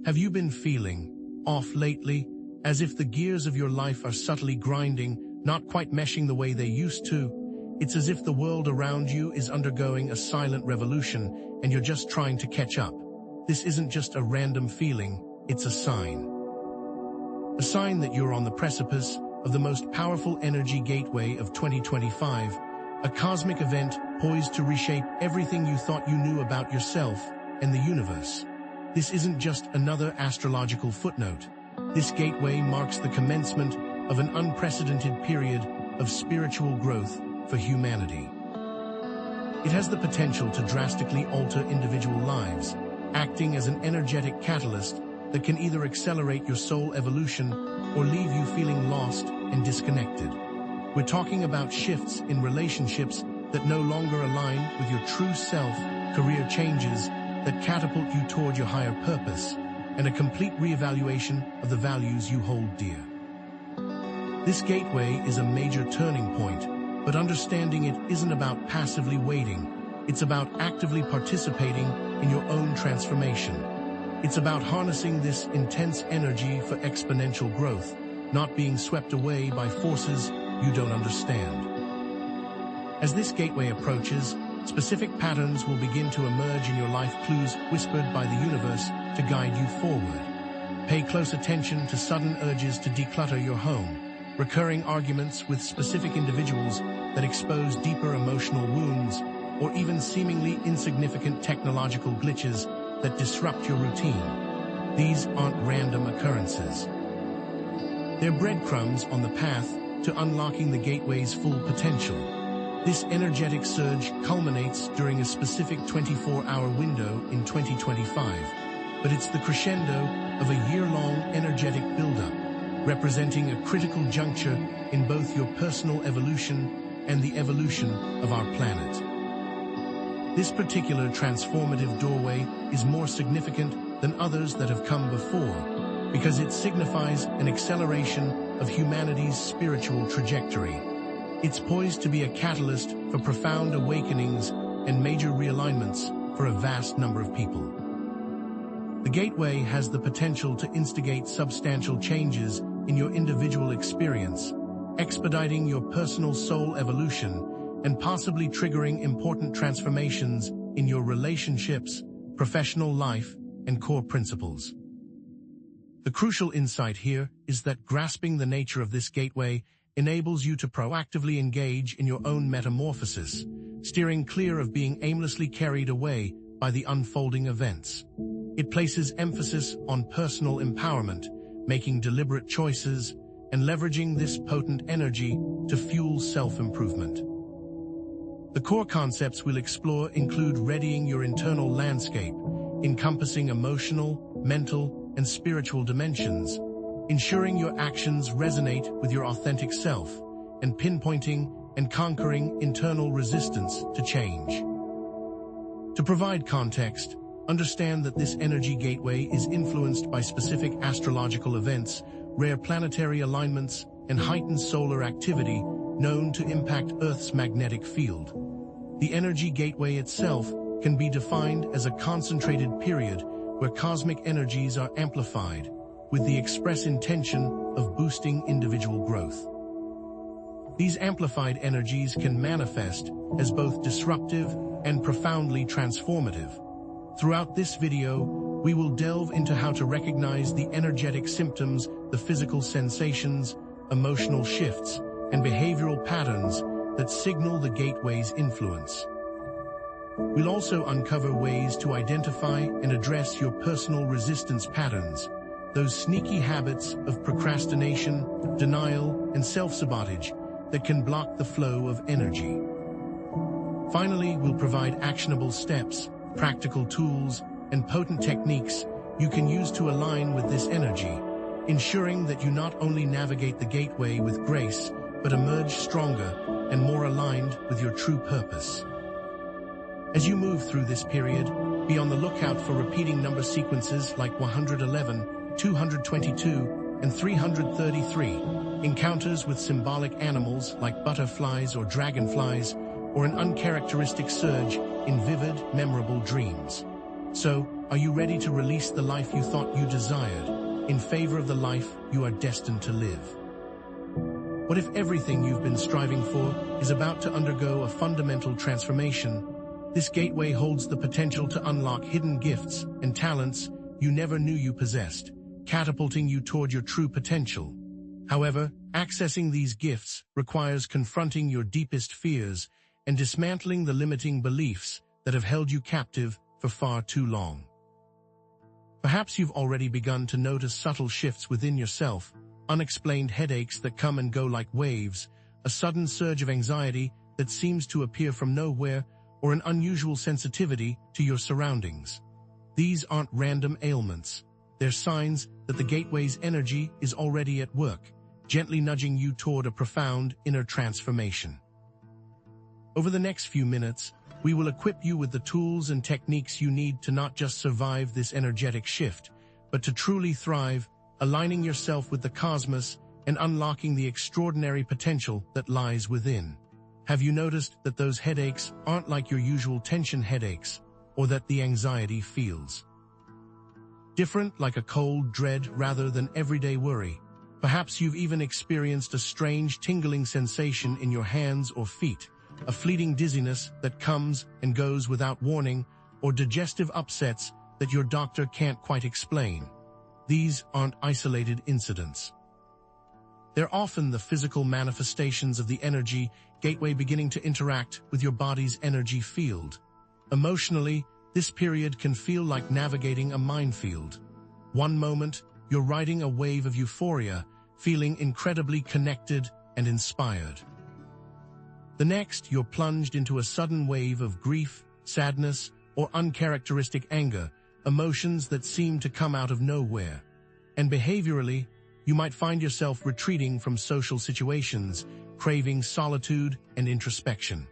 Have you been feeling off lately, as if the gears of your life are subtly grinding, not quite meshing the way they used to? It's as if the world around you is undergoing a silent revolution and you're just trying to catch up. This isn't just a random feeling, it's a sign. A sign that you're on the precipice of the most powerful energy gateway of 2025, a cosmic event poised to reshape everything you thought you knew about yourself and the universe. This isn't just another astrological footnote. This gateway marks the commencement of an unprecedented period of spiritual growth for humanity. It has the potential to drastically alter individual lives, acting as an energetic catalyst that can either accelerate your soul evolution or leave you feeling lost and disconnected. We're talking about shifts in relationships that no longer align with your true self, career changes that catapult you toward your higher purpose, and a complete reevaluation of the values you hold dear. This gateway is a major turning point, but understanding it isn't about passively waiting. It's about actively participating in your own transformation. It's about harnessing this intense energy for exponential growth, not being swept away by forces you don't understand. As this gateway approaches, specific patterns will begin to emerge in your life, clues whispered by the universe to guide you forward. Pay close attention to sudden urges to declutter your home, recurring arguments with specific individuals that expose deeper emotional wounds, or even seemingly insignificant technological glitches that disrupt your routine. These aren't random occurrences. They're breadcrumbs on the path to unlocking the gateway's full potential. This energetic surge culminates during a specific 24-hour window in 2025, but it's the crescendo of a year-long energetic buildup, representing a critical juncture in both your personal evolution and the evolution of our planet. This particular transformative doorway is more significant than others that have come before, because it signifies an acceleration of humanity's spiritual trajectory. It's poised to be a catalyst for profound awakenings and major realignments for a vast number of people. The gateway has the potential to instigate substantial changes in your individual experience, expediting your personal soul evolution and possibly triggering important transformations in your relationships, professional life, and core principles. The crucial insight here is that grasping the nature of this gateway enables you to proactively engage in your own metamorphosis, steering clear of being aimlessly carried away by the unfolding events. It places emphasis on personal empowerment, making deliberate choices, and leveraging this potent energy to fuel self-improvement. The core concepts we'll explore include readying your internal landscape, encompassing emotional, mental, and spiritual dimensions, ensuring your actions resonate with your authentic self, and pinpointing and conquering internal resistance to change. To provide context, understand that this energy gateway is influenced by specific astrological events, rare planetary alignments, and heightened solar activity known to impact Earth's magnetic field. The energy gateway itself can be defined as a concentrated period where cosmic energies are amplified, with the express intention of boosting individual growth. These amplified energies can manifest as both disruptive and profoundly transformative. Throughout this video, we will delve into how to recognize the energetic symptoms, the physical sensations, emotional shifts, and behavioral patterns that signal the gateway's influence. We'll also uncover ways to identify and address your personal resistance patterns, those sneaky habits of procrastination, denial, and self-sabotage that can block the flow of energy. Finally, we'll provide actionable steps, practical tools, and potent techniques you can use to align with this energy, ensuring that you not only navigate the gateway with grace, but emerge stronger and more aligned with your true purpose. As you move through this period, be on the lookout for repeating number sequences like 111, 222, and 333, encounters with symbolic animals like butterflies or dragonflies, or an uncharacteristic surge in vivid, memorable dreams. So, are you ready to release the life you thought you desired, in favor of the life you are destined to live? What if everything you've been striving for is about to undergo a fundamental transformation? This gateway holds the potential to unlock hidden gifts and talents you never knew you possessed, catapulting you toward your true potential. However, accessing these gifts requires confronting your deepest fears and dismantling the limiting beliefs that have held you captive for far too long. Perhaps you've already begun to notice subtle shifts within yourself, unexplained headaches that come and go like waves, a sudden surge of anxiety that seems to appear from nowhere, or an unusual sensitivity to your surroundings. These aren't random ailments. They're signs that the gateway's energy is already at work, gently nudging you toward a profound inner transformation. Over the next few minutes, we will equip you with the tools and techniques you need to not just survive this energetic shift, but to truly thrive, aligning yourself with the cosmos and unlocking the extraordinary potential that lies within. Have you noticed that those headaches aren't like your usual tension headaches, or that the anxiety feels different, like a cold dread rather than everyday worry? Perhaps you've even experienced a strange tingling sensation in your hands or feet, a fleeting dizziness that comes and goes without warning, or digestive upsets that your doctor can't quite explain. These aren't isolated incidents. They're often the physical manifestations of the energy gateway beginning to interact with your body's energy field. Emotionally, this period can feel like navigating a minefield. One moment, you're riding a wave of euphoria, feeling incredibly connected and inspired. The next, you're plunged into a sudden wave of grief, sadness, or uncharacteristic anger, emotions that seem to come out of nowhere. And behaviorally, you might find yourself retreating from social situations, craving solitude and introspection.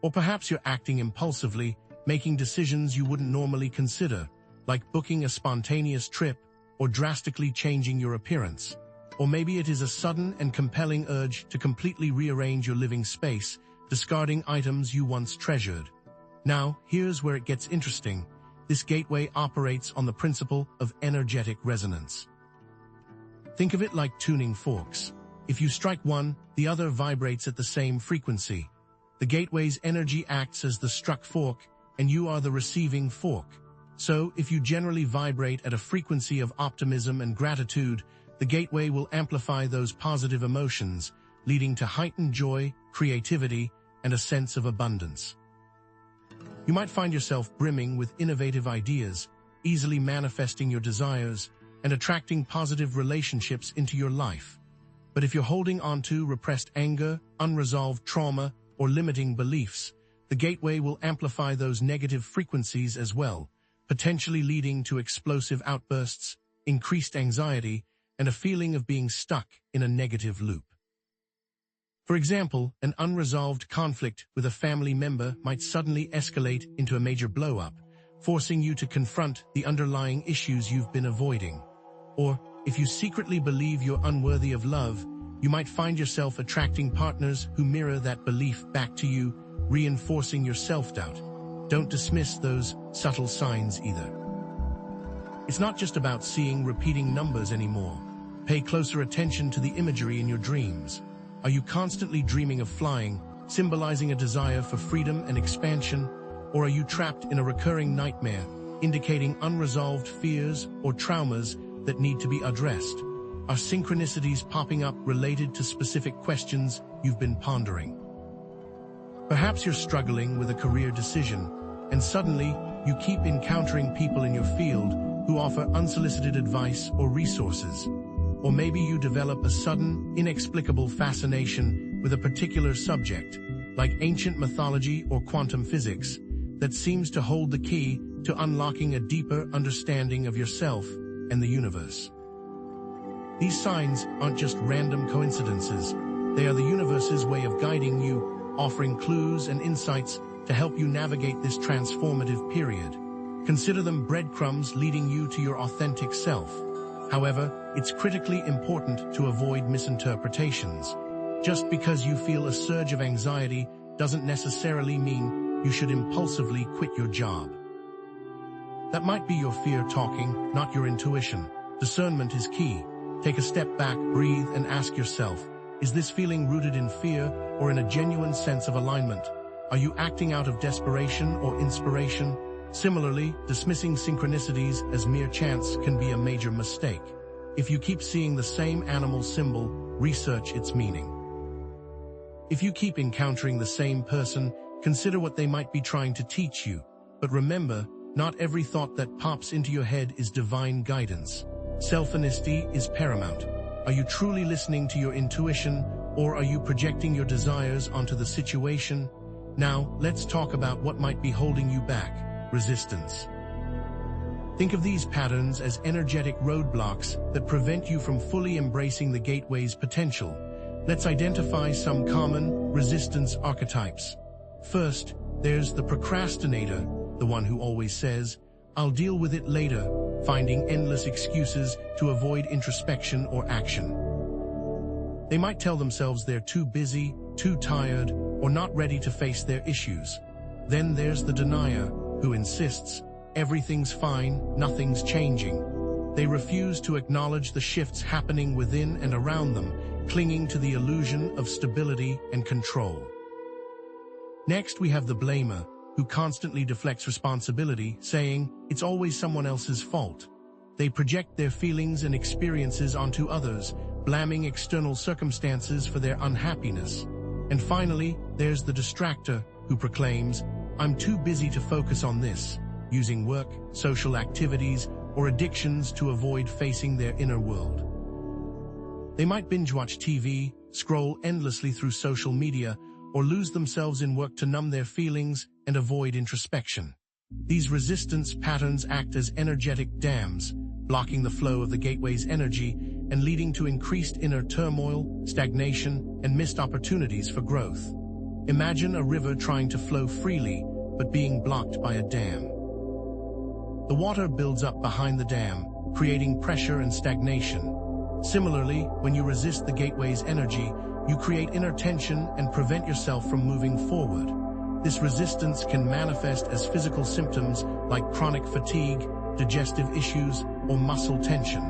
Or perhaps you're acting impulsively, making decisions you wouldn't normally consider, like booking a spontaneous trip or drastically changing your appearance. Or maybe it is a sudden and compelling urge to completely rearrange your living space, discarding items you once treasured. Now, here's where it gets interesting. This gateway operates on the principle of energetic resonance. Think of it like tuning forks. If you strike one, the other vibrates at the same frequency. The gateway's energy acts as the struck fork, and you are the receiving fork. So, if you generally vibrate at a frequency of optimism and gratitude, the gateway will amplify those positive emotions, leading to heightened joy, creativity, and a sense of abundance. You might find yourself brimming with innovative ideas, easily manifesting your desires, and attracting positive relationships into your life. But if you're holding on to repressed anger, unresolved trauma, or limiting beliefs, the gateway will amplify those negative frequencies as well, potentially leading to explosive outbursts, increased anxiety, and a feeling of being stuck in a negative loop. For example, an unresolved conflict with a family member might suddenly escalate into a major blow-up, forcing you to confront the underlying issues you've been avoiding. Or, if you secretly believe you're unworthy of love, you might find yourself attracting partners who mirror that belief back to you, reinforcing your self-doubt. Don't dismiss those subtle signs either. It's not just about seeing repeating numbers anymore. Pay closer attention to the imagery in your dreams. Are you constantly dreaming of flying, symbolizing a desire for freedom and expansion? Or are you trapped in a recurring nightmare, indicating unresolved fears or traumas that need to be addressed? Are synchronicities popping up related to specific questions you've been pondering? Perhaps you're struggling with a career decision, and suddenly you keep encountering people in your field who offer unsolicited advice or resources. Or maybe you develop a sudden, inexplicable fascination with a particular subject, like ancient mythology or quantum physics, that seems to hold the key to unlocking a deeper understanding of yourself and the universe. These signs aren't just random coincidences. They are the universe's way of guiding you, offering clues and insights to help you navigate this transformative period. Consider them breadcrumbs leading you to your authentic self. However, it's critically important to avoid misinterpretations. Just because you feel a surge of anxiety doesn't necessarily mean you should impulsively quit your job. That might be your fear talking, not your intuition. Discernment is key. Take a step back, breathe, and ask yourself, is this feeling rooted in fear or in a genuine sense of alignment? Are you acting out of desperation or inspiration? Similarly, dismissing synchronicities as mere chance can be a major mistake. If you keep seeing the same animal symbol, research its meaning. If you keep encountering the same person, consider what they might be trying to teach you. But remember, not every thought that pops into your head is divine guidance. Self-honesty is paramount. Are you truly listening to your intuition, or are you projecting your desires onto the situation? Now, let's talk about what might be holding you back: resistance. Think of these patterns as energetic roadblocks that prevent you from fully embracing the gateway's potential. Let's identify some common resistance archetypes. First, there's the procrastinator, the one who always says, "I'll deal with it later," finding endless excuses to avoid introspection or action. They might tell themselves they're too busy, too tired, or not ready to face their issues. Then there's the denier, who insists, everything's fine, nothing's changing. They refuse to acknowledge the shifts happening within and around them, clinging to the illusion of stability and control. Next, we have the blamer, who constantly deflects responsibility, saying, it's always someone else's fault. They project their feelings and experiences onto others, blaming external circumstances for their unhappiness. And finally, there's the distractor, who proclaims, I'm too busy to focus on this, using work, social activities, or addictions to avoid facing their inner world. They might binge-watch TV, scroll endlessly through social media, or lose themselves in work to numb their feelings and avoid introspection. These resistance patterns act as energetic dams, blocking the flow of the gateway's energy and leading to increased inner turmoil, stagnation, and missed opportunities for growth. Imagine a river trying to flow freely, but being blocked by a dam. The water builds up behind the dam, creating pressure and stagnation. Similarly, when you resist the gateway's energy, you create inner tension and prevent yourself from moving forward. This resistance can manifest as physical symptoms like chronic fatigue, digestive issues, or muscle tension.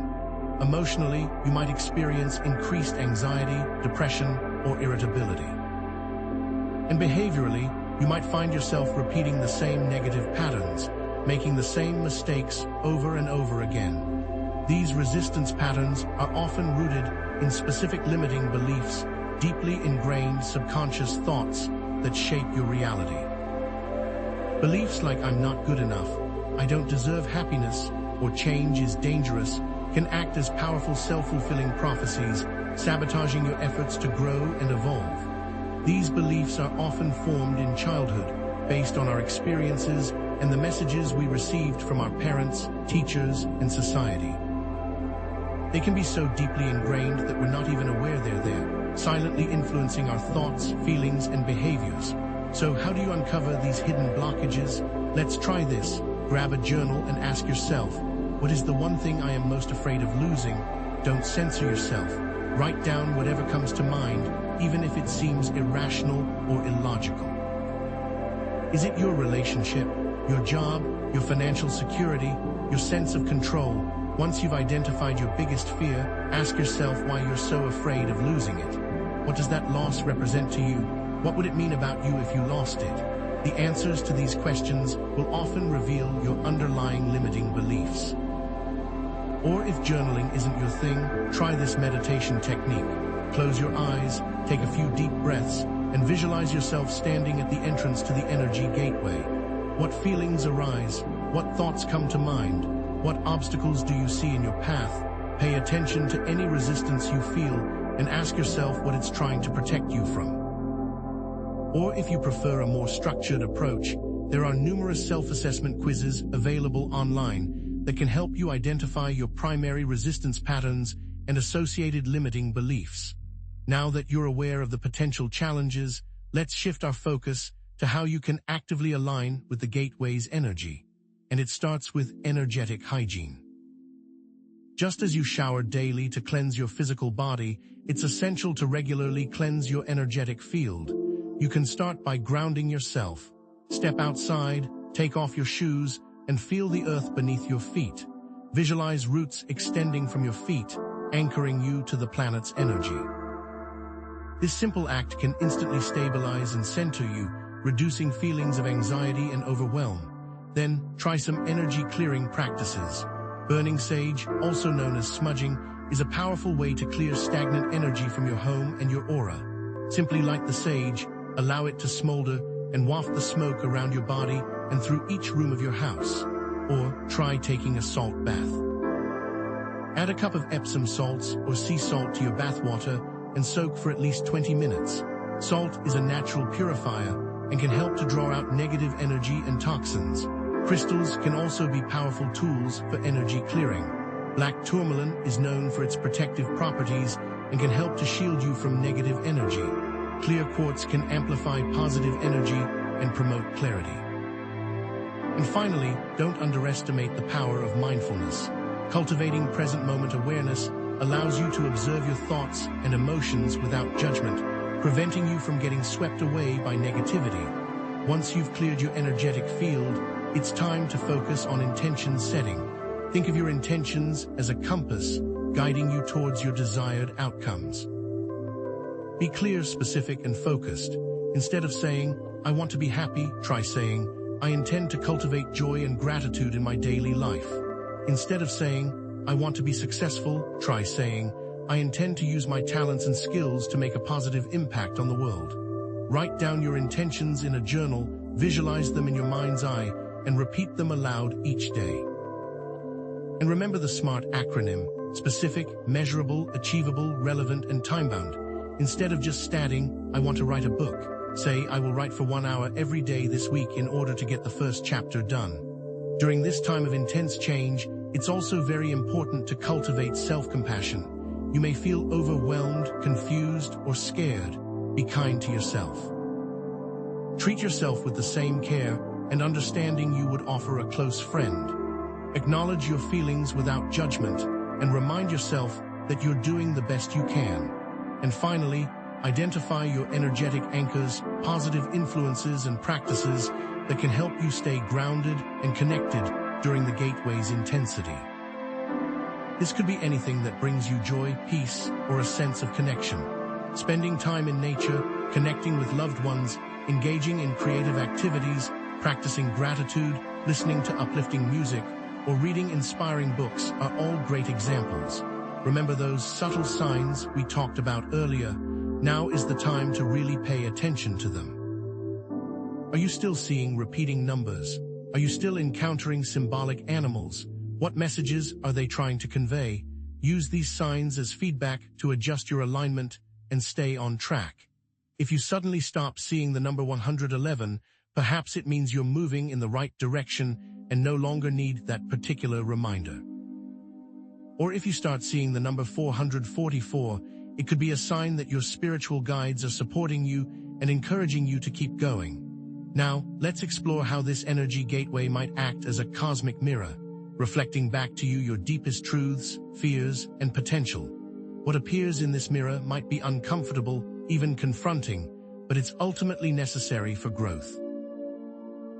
Emotionally, you might experience increased anxiety, depression, or irritability. And behaviorally, you might find yourself repeating the same negative patterns, making the same mistakes over and over again. These resistance patterns are often rooted in specific limiting beliefs, deeply ingrained subconscious thoughts that shape your reality. Beliefs like I'm not good enough, I don't deserve happiness, or change is dangerous can act as powerful self-fulfilling prophecies, sabotaging your efforts to grow and evolve. These beliefs are often formed in childhood, based on our experiences and the messages we received from our parents, teachers, and society. They can be so deeply ingrained that we're not even aware they're there, silently influencing our thoughts, feelings, and behaviors. So how do you uncover these hidden blockages? Let's try this. Grab a journal and ask yourself, what is the one thing I am most afraid of losing? Don't censor yourself. Write down whatever comes to mind, even if it seems irrational or illogical. Is it your relationship, your job, your financial security, your sense of control? Once you've identified your biggest fear, ask yourself why you're so afraid of losing it. What does that loss represent to you? What would it mean about you if you lost it? The answers to these questions will often reveal your underlying limiting beliefs. Or if journaling isn't your thing, try this meditation technique. Close your eyes, take a few deep breaths, and visualize yourself standing at the entrance to the energy gateway. What feelings arise? What thoughts come to mind? What obstacles do you see in your path? Pay attention to any resistance you feel and ask yourself what it's trying to protect you from. Or if you prefer a more structured approach, there are numerous self-assessment quizzes available online that can help you identify your primary resistance patterns and associated limiting beliefs. Now that you're aware of the potential challenges, let's shift our focus to how you can actively align with the gateway's energy. And it starts with energetic hygiene. Just as you shower daily to cleanse your physical body, it's essential to regularly cleanse your energetic field. You can start by grounding yourself. Step outside, take off your shoes, and feel the earth beneath your feet. Visualize roots extending from your feet, anchoring you to the planet's energy. This simple act can instantly stabilize and center you, reducing feelings of anxiety and overwhelm. Then, try some energy clearing practices. Burning sage, also known as smudging, is a powerful way to clear stagnant energy from your home and your aura. Simply light the sage, allow it to smolder, and waft the smoke around your body and through each room of your house. Or try taking a salt bath. Add a cup of Epsom salts or sea salt to your bath water and soak for at least 20 minutes. Salt is a natural purifier and can help to draw out negative energy and toxins. Crystals can also be powerful tools for energy clearing. Black tourmaline is known for its protective properties and can help to shield you from negative energy. Clear quartz can amplify positive energy and promote clarity. And finally, don't underestimate the power of mindfulness. Cultivating present moment awareness allows you to observe your thoughts and emotions without judgment, preventing you from getting swept away by negativity. Once you've cleared your energetic field, it's time to focus on intention setting. Think of your intentions as a compass, guiding you towards your desired outcomes. Be clear, specific, and focused. Instead of saying, "I want to be happy," try saying, "I intend to cultivate joy and gratitude in my daily life." Instead of saying, "I want to be successful," try saying, "I intend to use my talents and skills to make a positive impact on the world." Write down your intentions in a journal, visualize them in your mind's eye, and repeat them aloud each day. And remember the SMART acronym: specific, measurable, achievable, relevant, and time-bound. Instead of just stating, "I want to write a book," say, "I will write for 1 hour every day this week in order to get the first chapter done." During this time of intense change, it's also very important to cultivate self-compassion. You may feel overwhelmed, confused, or scared. Be kind to yourself. Treat yourself with the same care and understanding you would offer a close friend. Acknowledge your feelings without judgment and remind yourself that you're doing the best you can. And finally, identify your energetic anchors, positive influences, and practices that can help you stay grounded and connected during the gateway's intensity. This could be anything that brings you joy, peace, or a sense of connection. Spending time in nature, connecting with loved ones, engaging in creative activities, practicing gratitude, listening to uplifting music, or reading inspiring books are all great examples. Remember those subtle signs we talked about earlier? Now is the time to really pay attention to them. Are you still seeing repeating numbers? Are you still encountering symbolic animals? What messages are they trying to convey? Use these signs as feedback to adjust your alignment and stay on track. If you suddenly stop seeing the number 111, perhaps it means you're moving in the right direction and no longer need that particular reminder. Or if you start seeing the number 444, it could be a sign that your spiritual guides are supporting you and encouraging you to keep going. Now, let's explore how this energy gateway might act as a cosmic mirror, reflecting back to you your deepest truths, fears, and potential. What appears in this mirror might be uncomfortable, even confronting, but it's ultimately necessary for growth.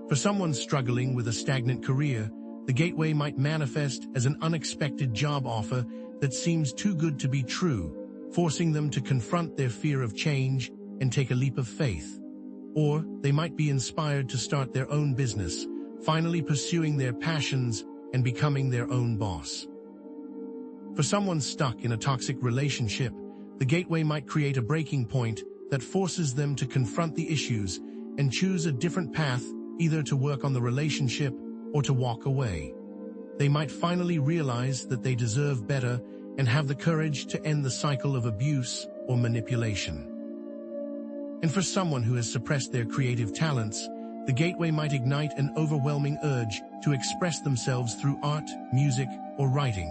For someone struggling with a stagnant career, the gateway might manifest as an unexpected job offer that seems too good to be true, forcing them to confront their fear of change and take a leap of faith. Or they might be inspired to start their own business, finally pursuing their passions and becoming their own boss. For someone stuck in a toxic relationship, the gateway might create a breaking point that forces them to confront the issues and choose a different path, either to work on the relationship or to walk away. They might finally realize that they deserve better and have the courage to end the cycle of abuse or manipulation. And for someone who has suppressed their creative talents, the gateway might ignite an overwhelming urge to express themselves through art, music, or writing.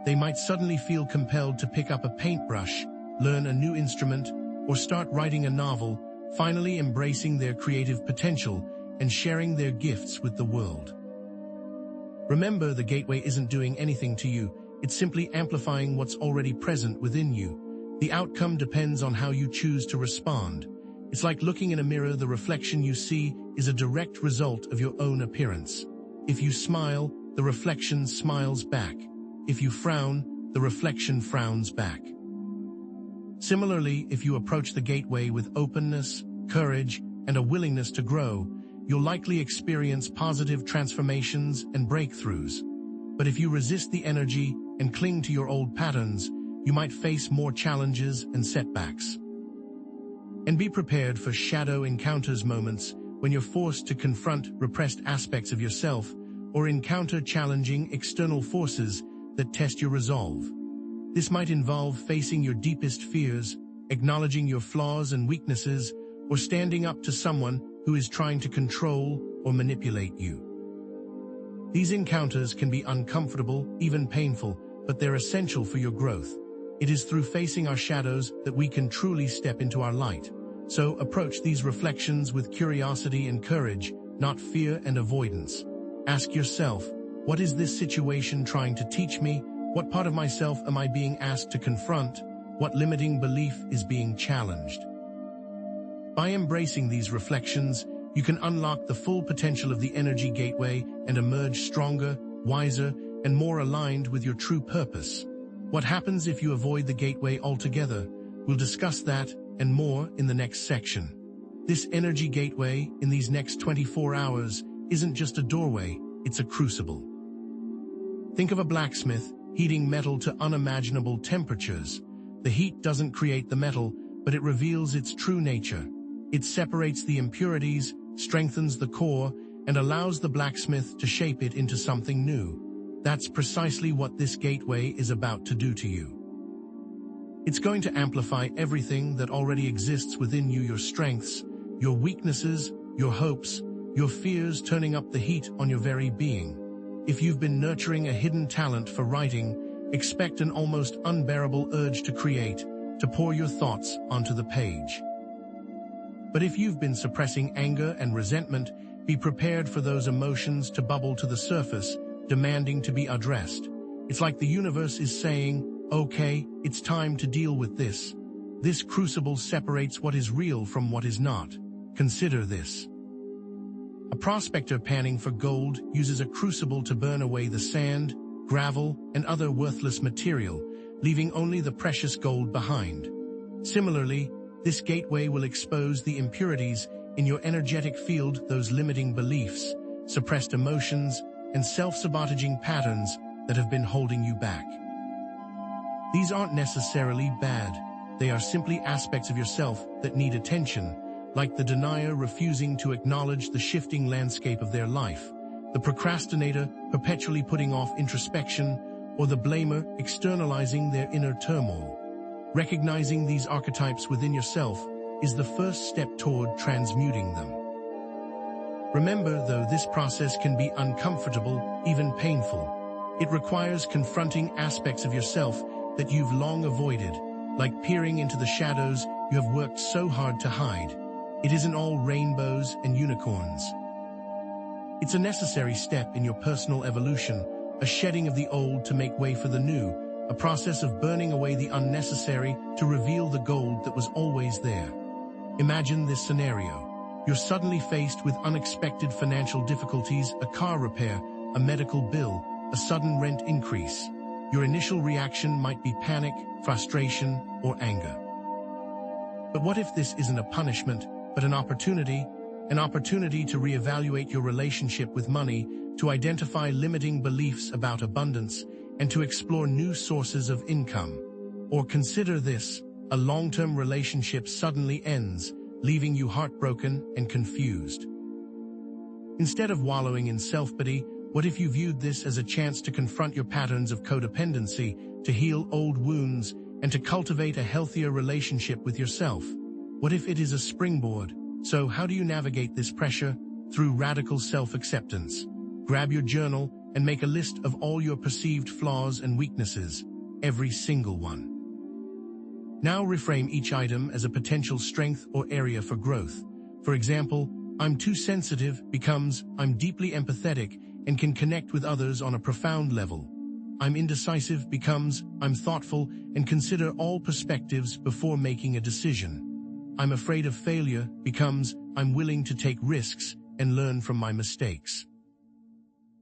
They might suddenly feel compelled to pick up a paintbrush, learn a new instrument, or start writing a novel, finally embracing their creative potential and sharing their gifts with the world. Remember, the gateway isn't doing anything to you, it's simply amplifying what's already present within you. The outcome depends on how you choose to respond. It's like looking in a mirror. The reflection you see is a direct result of your own appearance. If you smile, the reflection smiles back. If you frown, the reflection frowns back. Similarly, if you approach the gateway with openness, courage, and a willingness to grow, you'll likely experience positive transformations and breakthroughs. But if you resist the energy and cling to your old patterns, you might face more challenges and setbacks. And be prepared for shadow encounters, moments when you're forced to confront repressed aspects of yourself or encounter challenging external forces that test your resolve. This might involve facing your deepest fears, acknowledging your flaws and weaknesses, or standing up to someone who is trying to control or manipulate you. These encounters can be uncomfortable, even painful, but they're essential for your growth. It is through facing our shadows that we can truly step into our light. So approach these reflections with curiosity and courage, not fear and avoidance. Ask yourself, what is this situation trying to teach me? What part of myself am I being asked to confront? What limiting belief is being challenged? By embracing these reflections, you can unlock the full potential of the energy gateway and emerge stronger, wiser, and more aligned with your true purpose. What happens if you avoid the gateway altogether? We'll discuss that and more in the next section. This energy gateway in these next 24 hours isn't just a doorway, it's a crucible. Think of a blacksmith heating metal to unimaginable temperatures. The heat doesn't create the metal, but it reveals its true nature. It separates the impurities, strengthens the core, and allows the blacksmith to shape it into something new. That's precisely what this gateway is about to do to you. It's going to amplify everything that already exists within you: your strengths, your weaknesses, your hopes, your fears, turning up the heat on your very being. If you've been nurturing a hidden talent for writing, expect an almost unbearable urge to create, to pour your thoughts onto the page. But if you've been suppressing anger and resentment, be prepared for those emotions to bubble to the surface, demanding to be addressed. It's like the universe is saying, okay, it's time to deal with this. This crucible separates what is real from what is not. Consider this. A prospector panning for gold uses a crucible to burn away the sand, gravel, and other worthless material, leaving only the precious gold behind. Similarly, this gateway will expose the impurities in your energetic field, those limiting beliefs, suppressed emotions, and self-sabotaging patterns that have been holding you back. These aren't necessarily bad. They are simply aspects of yourself that need attention, like the denier refusing to acknowledge the shifting landscape of their life, the procrastinator perpetually putting off introspection, or the blamer externalizing their inner turmoil. Recognizing these archetypes within yourself is the first step toward transmuting them. Remember, though, this process can be uncomfortable, even painful. It requires confronting aspects of yourself that you've long avoided, like peering into the shadows you have worked so hard to hide. It isn't all rainbows and unicorns. It's a necessary step in your personal evolution, a shedding of the old to make way for the new, a process of burning away the unnecessary to reveal the gold that was always there. Imagine this scenario. You're suddenly faced with unexpected financial difficulties, a car repair, a medical bill, a sudden rent increase. Your initial reaction might be panic, frustration, or anger. But what if this isn't a punishment, but an opportunity to reevaluate your relationship with money, to identify limiting beliefs about abundance, and to explore new sources of income? Or consider this: a long-term relationship suddenly ends, leaving you heartbroken and confused. Instead of wallowing in self-pity, what if you viewed this as a chance to confront your patterns of codependency, to heal old wounds, and to cultivate a healthier relationship with yourself? What if it is a springboard? So how do you navigate this pressure? Through radical self-acceptance. Grab your journal and make a list of all your perceived flaws and weaknesses, every single one. Now reframe each item as a potential strength or area for growth. For example, I'm too sensitive becomes I'm deeply empathetic and can connect with others on a profound level. I'm indecisive becomes I'm thoughtful and consider all perspectives before making a decision. I'm afraid of failure becomes I'm willing to take risks and learn from my mistakes.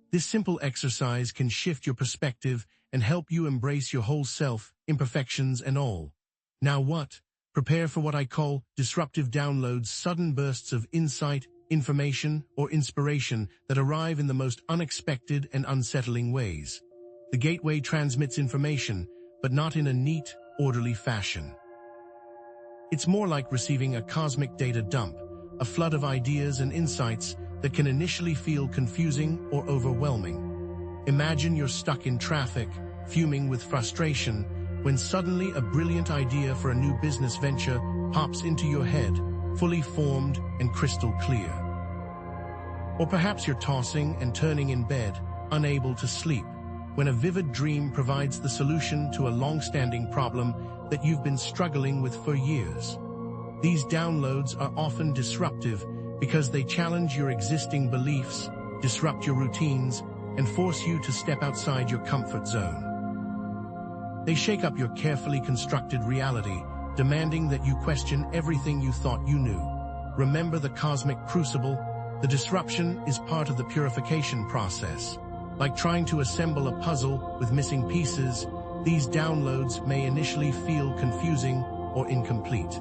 This simple exercise can shift your perspective and help you embrace your whole self, imperfections and all. Now what? Prepare for what I call disruptive downloads, sudden bursts of insight, information, or inspiration that arrive in the most unexpected and unsettling ways. The gateway transmits information, but not in a neat, orderly fashion. It's more like receiving a cosmic data dump, a flood of ideas and insights that can initially feel confusing or overwhelming. Imagine you're stuck in traffic, fuming with frustration, when suddenly a brilliant idea for a new business venture pops into your head, fully formed and crystal clear. Or perhaps you're tossing and turning in bed, unable to sleep, when a vivid dream provides the solution to a long-standing problem that you've been struggling with for years. These downloads are often disruptive because they challenge your existing beliefs, disrupt your routines, and force you to step outside your comfort zone. They shake up your carefully constructed reality, demanding that you question everything you thought you knew. Remember the cosmic crucible? The disruption is part of the purification process. Like trying to assemble a puzzle with missing pieces, these downloads may initially feel confusing or incomplete.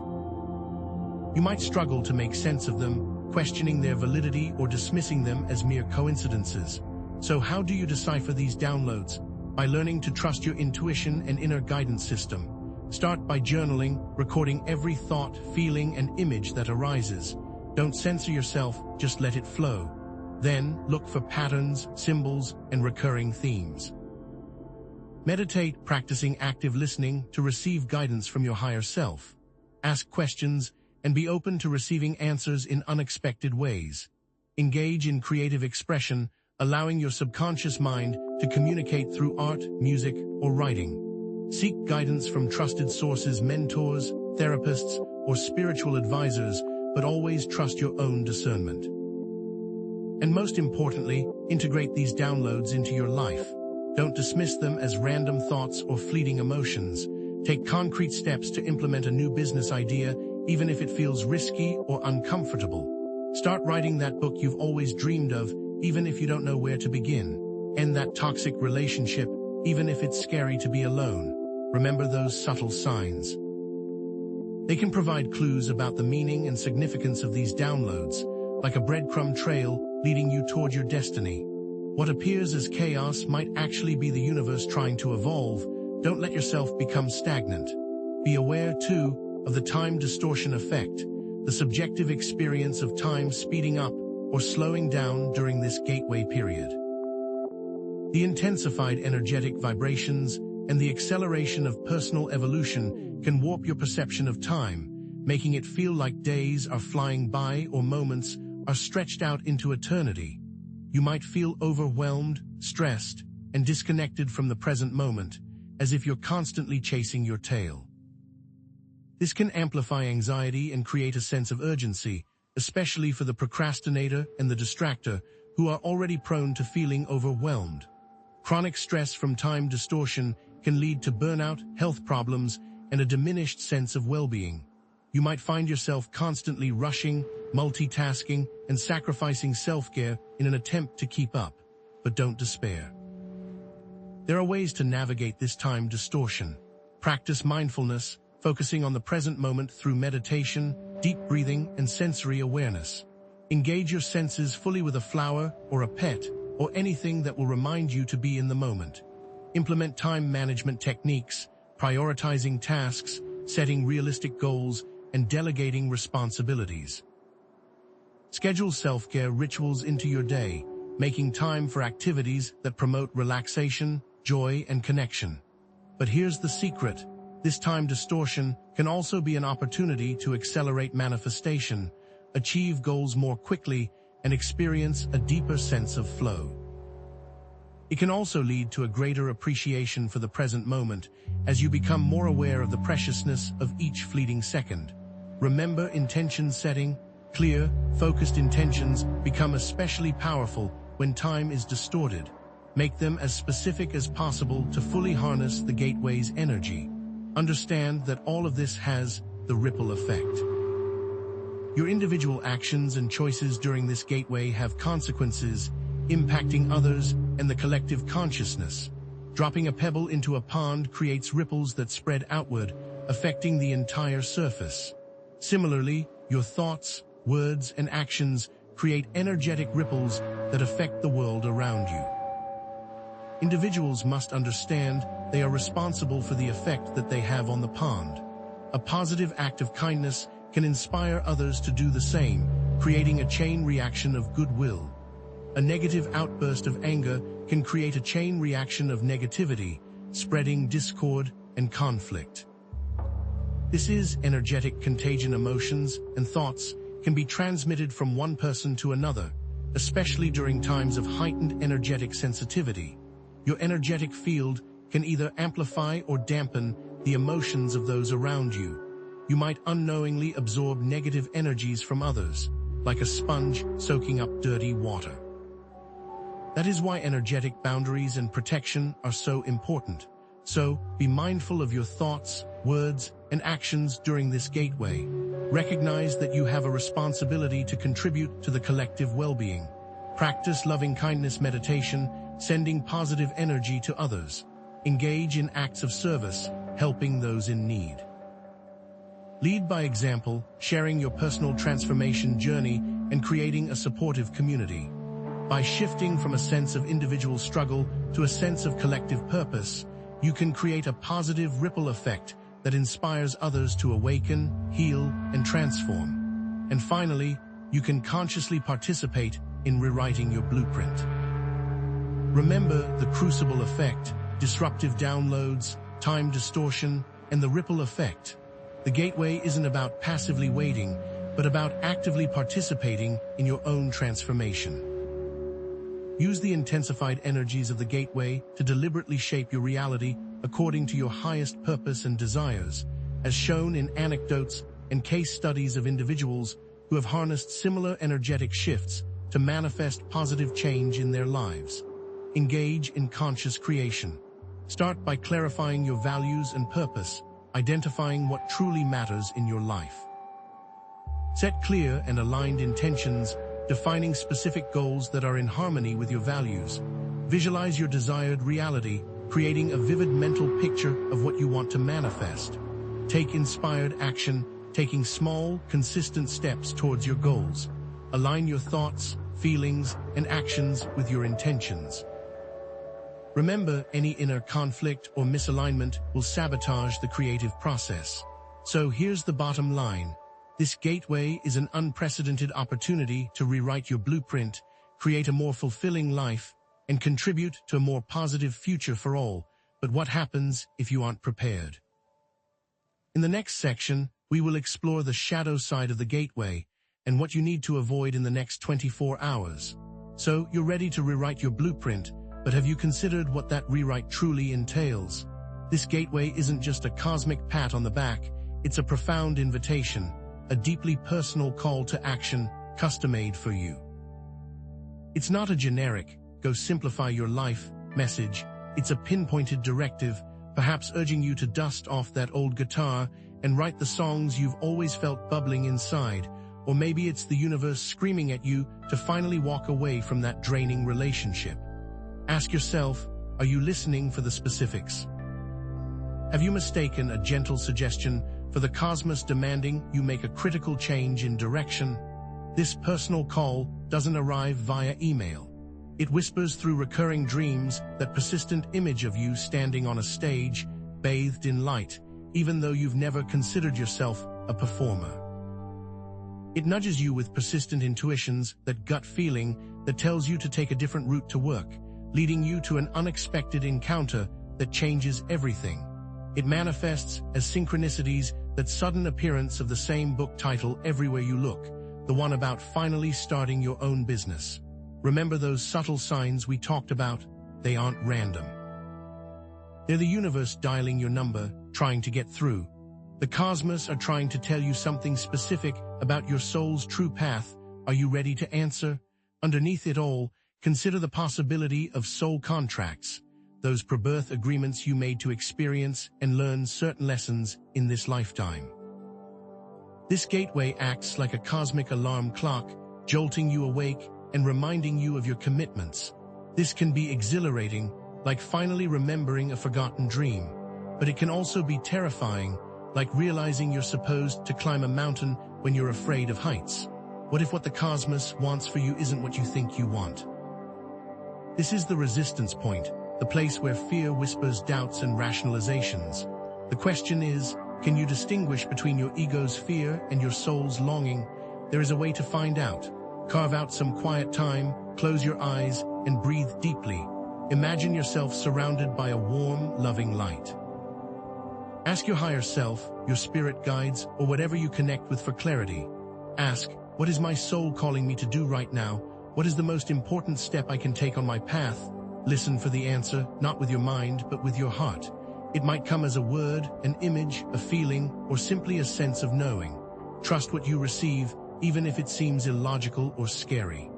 You might struggle to make sense of them, questioning their validity or dismissing them as mere coincidences. So how do you decipher these downloads? By learning to trust your intuition and inner guidance system. Start by journaling, recording every thought, feeling, and image that arises. Don't censor yourself, just let it flow. Then, look for patterns, symbols, and recurring themes. Meditate, practicing active listening to receive guidance from your higher self. Ask questions, and be open to receiving answers in unexpected ways. Engage in creative expression, allowing your subconscious mind to communicate through art, music, or writing. Seek guidance from trusted sources, mentors, therapists, or spiritual advisors, but always trust your own discernment. And most importantly, integrate these downloads into your life. Don't dismiss them as random thoughts or fleeting emotions. Take concrete steps to implement a new business idea, even if it feels risky or uncomfortable. Start writing that book you've always dreamed of, even if you don't know where to begin. End that toxic relationship, even if it's scary to be alone. Remember those subtle signs. They can provide clues about the meaning and significance of these downloads, like a breadcrumb trail leading you toward your destiny. What appears as chaos might actually be the universe trying to evolve. Don't let yourself become stagnant. Be aware, too, of the time distortion effect, the subjective experience of time speeding up or slowing down during this gateway period. The intensified energetic vibrations and the acceleration of personal evolution can warp your perception of time, making it feel like days are flying by or moments are stretched out into eternity. You might feel overwhelmed, stressed, and disconnected from the present moment, as if you're constantly chasing your tail. This can amplify anxiety and create a sense of urgency, especially for the procrastinator and the distractor, who are already prone to feeling overwhelmed. Chronic stress from time distortion can lead to burnout, health problems, and a diminished sense of well-being. You might find yourself constantly rushing, multitasking, and sacrificing self-care in an attempt to keep up. But don't despair. There are ways to navigate this time distortion. Practice mindfulness, focusing on the present moment through meditation, deep breathing, and sensory awareness. Engage your senses fully with a flower or a pet, or anything that will remind you to be in the moment. Implement time management techniques, prioritizing tasks, setting realistic goals, and delegating responsibilities. Schedule self-care rituals into your day, making time for activities that promote relaxation, joy, and connection. But here's the secret. This time distortion can also be an opportunity to accelerate manifestation, achieve goals more quickly, and experience a deeper sense of flow. It can also lead to a greater appreciation for the present moment as you become more aware of the preciousness of each fleeting second. Remember, intention setting, clear, focused intentions become especially powerful when time is distorted. Make them as specific as possible to fully harness the gateway's energy. Understand that all of this has the ripple effect. Your individual actions and choices during this gateway have consequences, impacting others and the collective consciousness. Dropping a pebble into a pond creates ripples that spread outward, affecting the entire surface. Similarly, your thoughts, words, and actions create energetic ripples that affect the world around you. Individuals must understand they are responsible for the effect that they have on the pond. A positive act of kindness can inspire others to do the same, creating a chain reaction of goodwill. A negative outburst of anger can create a chain reaction of negativity, spreading discord and conflict. This is energetic contagion. Emotions and thoughts can be transmitted from one person to another, especially during times of heightened energetic sensitivity. Your energetic field can either amplify or dampen the emotions of those around you. You might unknowingly absorb negative energies from others, like a sponge soaking up dirty water. That is why energetic boundaries and protection are so important. So, be mindful of your thoughts, words, and actions during this gateway. Recognize that you have a responsibility to contribute to the collective well-being. Practice loving-kindness meditation, sending positive energy to others. Engage in acts of service, helping those in need. Lead by example, sharing your personal transformation journey and creating a supportive community. By shifting from a sense of individual struggle to a sense of collective purpose, you can create a positive ripple effect that inspires others to awaken, heal, and transform. And finally, you can consciously participate in rewriting your blueprint. Remember the crucible effect, disruptive downloads, time distortion, and the ripple effect. The gateway isn't about passively waiting, but about actively participating in your own transformation. Use the intensified energies of the gateway to deliberately shape your reality according to your highest purpose and desires, as shown in anecdotes and case studies of individuals who have harnessed similar energetic shifts to manifest positive change in their lives. Engage in conscious creation. Start by clarifying your values and purpose, identifying what truly matters in your life. Set clear and aligned intentions, defining specific goals that are in harmony with your values. Visualize your desired reality, creating a vivid mental picture of what you want to manifest. Take inspired action, taking small, consistent steps towards your goals. Align your thoughts, feelings, and actions with your intentions. Remember, any inner conflict or misalignment will sabotage the creative process. So here's the bottom line. This gateway is an unprecedented opportunity to rewrite your blueprint, create a more fulfilling life, and contribute to a more positive future for all. But what happens if you aren't prepared? In the next section, we will explore the shadow side of the gateway and what you need to avoid in the next 24 hours. So, you're ready to rewrite your blueprint, but have you considered what that rewrite truly entails? This gateway isn't just a cosmic pat on the back, it's a profound invitation, a deeply personal call to action, custom-made for you. It's not a generic, go simplify your life, message. It's a pinpointed directive, perhaps urging you to dust off that old guitar and write the songs you've always felt bubbling inside. Or maybe it's the universe screaming at you to finally walk away from that draining relationship. Ask yourself, are you listening for the specifics? Have you mistaken a gentle suggestion for the cosmos demanding you make a critical change in direction? This personal call doesn't arrive via email. It whispers through recurring dreams, that persistent image of you standing on a stage, bathed in light, even though you've never considered yourself a performer. It nudges you with persistent intuitions, that gut feeling that tells you to take a different route to work, leading you to an unexpected encounter that changes everything. It manifests as synchronicities, that sudden appearance of the same book title everywhere you look, the one about finally starting your own business. Remember those subtle signs we talked about? They aren't random. They're the universe dialing your number, trying to get through. The cosmos are trying to tell you something specific about your soul's true path. Are you ready to answer? Underneath it all, consider the possibility of soul contracts, those pre-birth agreements you made to experience and learn certain lessons in this lifetime. This gateway acts like a cosmic alarm clock, jolting you awake, and reminding you of your commitments. This can be exhilarating, like finally remembering a forgotten dream, but it can also be terrifying, like realizing you're supposed to climb a mountain when you're afraid of heights. What if what the cosmos wants for you isn't what you think you want? This is the resistance point, the place where fear whispers doubts and rationalizations. The question is, can you distinguish between your ego's fear and your soul's longing? There is a way to find out. Carve out some quiet time, close your eyes, and breathe deeply. Imagine yourself surrounded by a warm, loving light. Ask your higher self, your spirit guides, or whatever you connect with for clarity. Ask, what is my soul calling me to do right now? What is the most important step I can take on my path? Listen for the answer, not with your mind, but with your heart. It might come as a word, an image, a feeling, or simply a sense of knowing. Trust what you receive, even if it seems illogical or scary.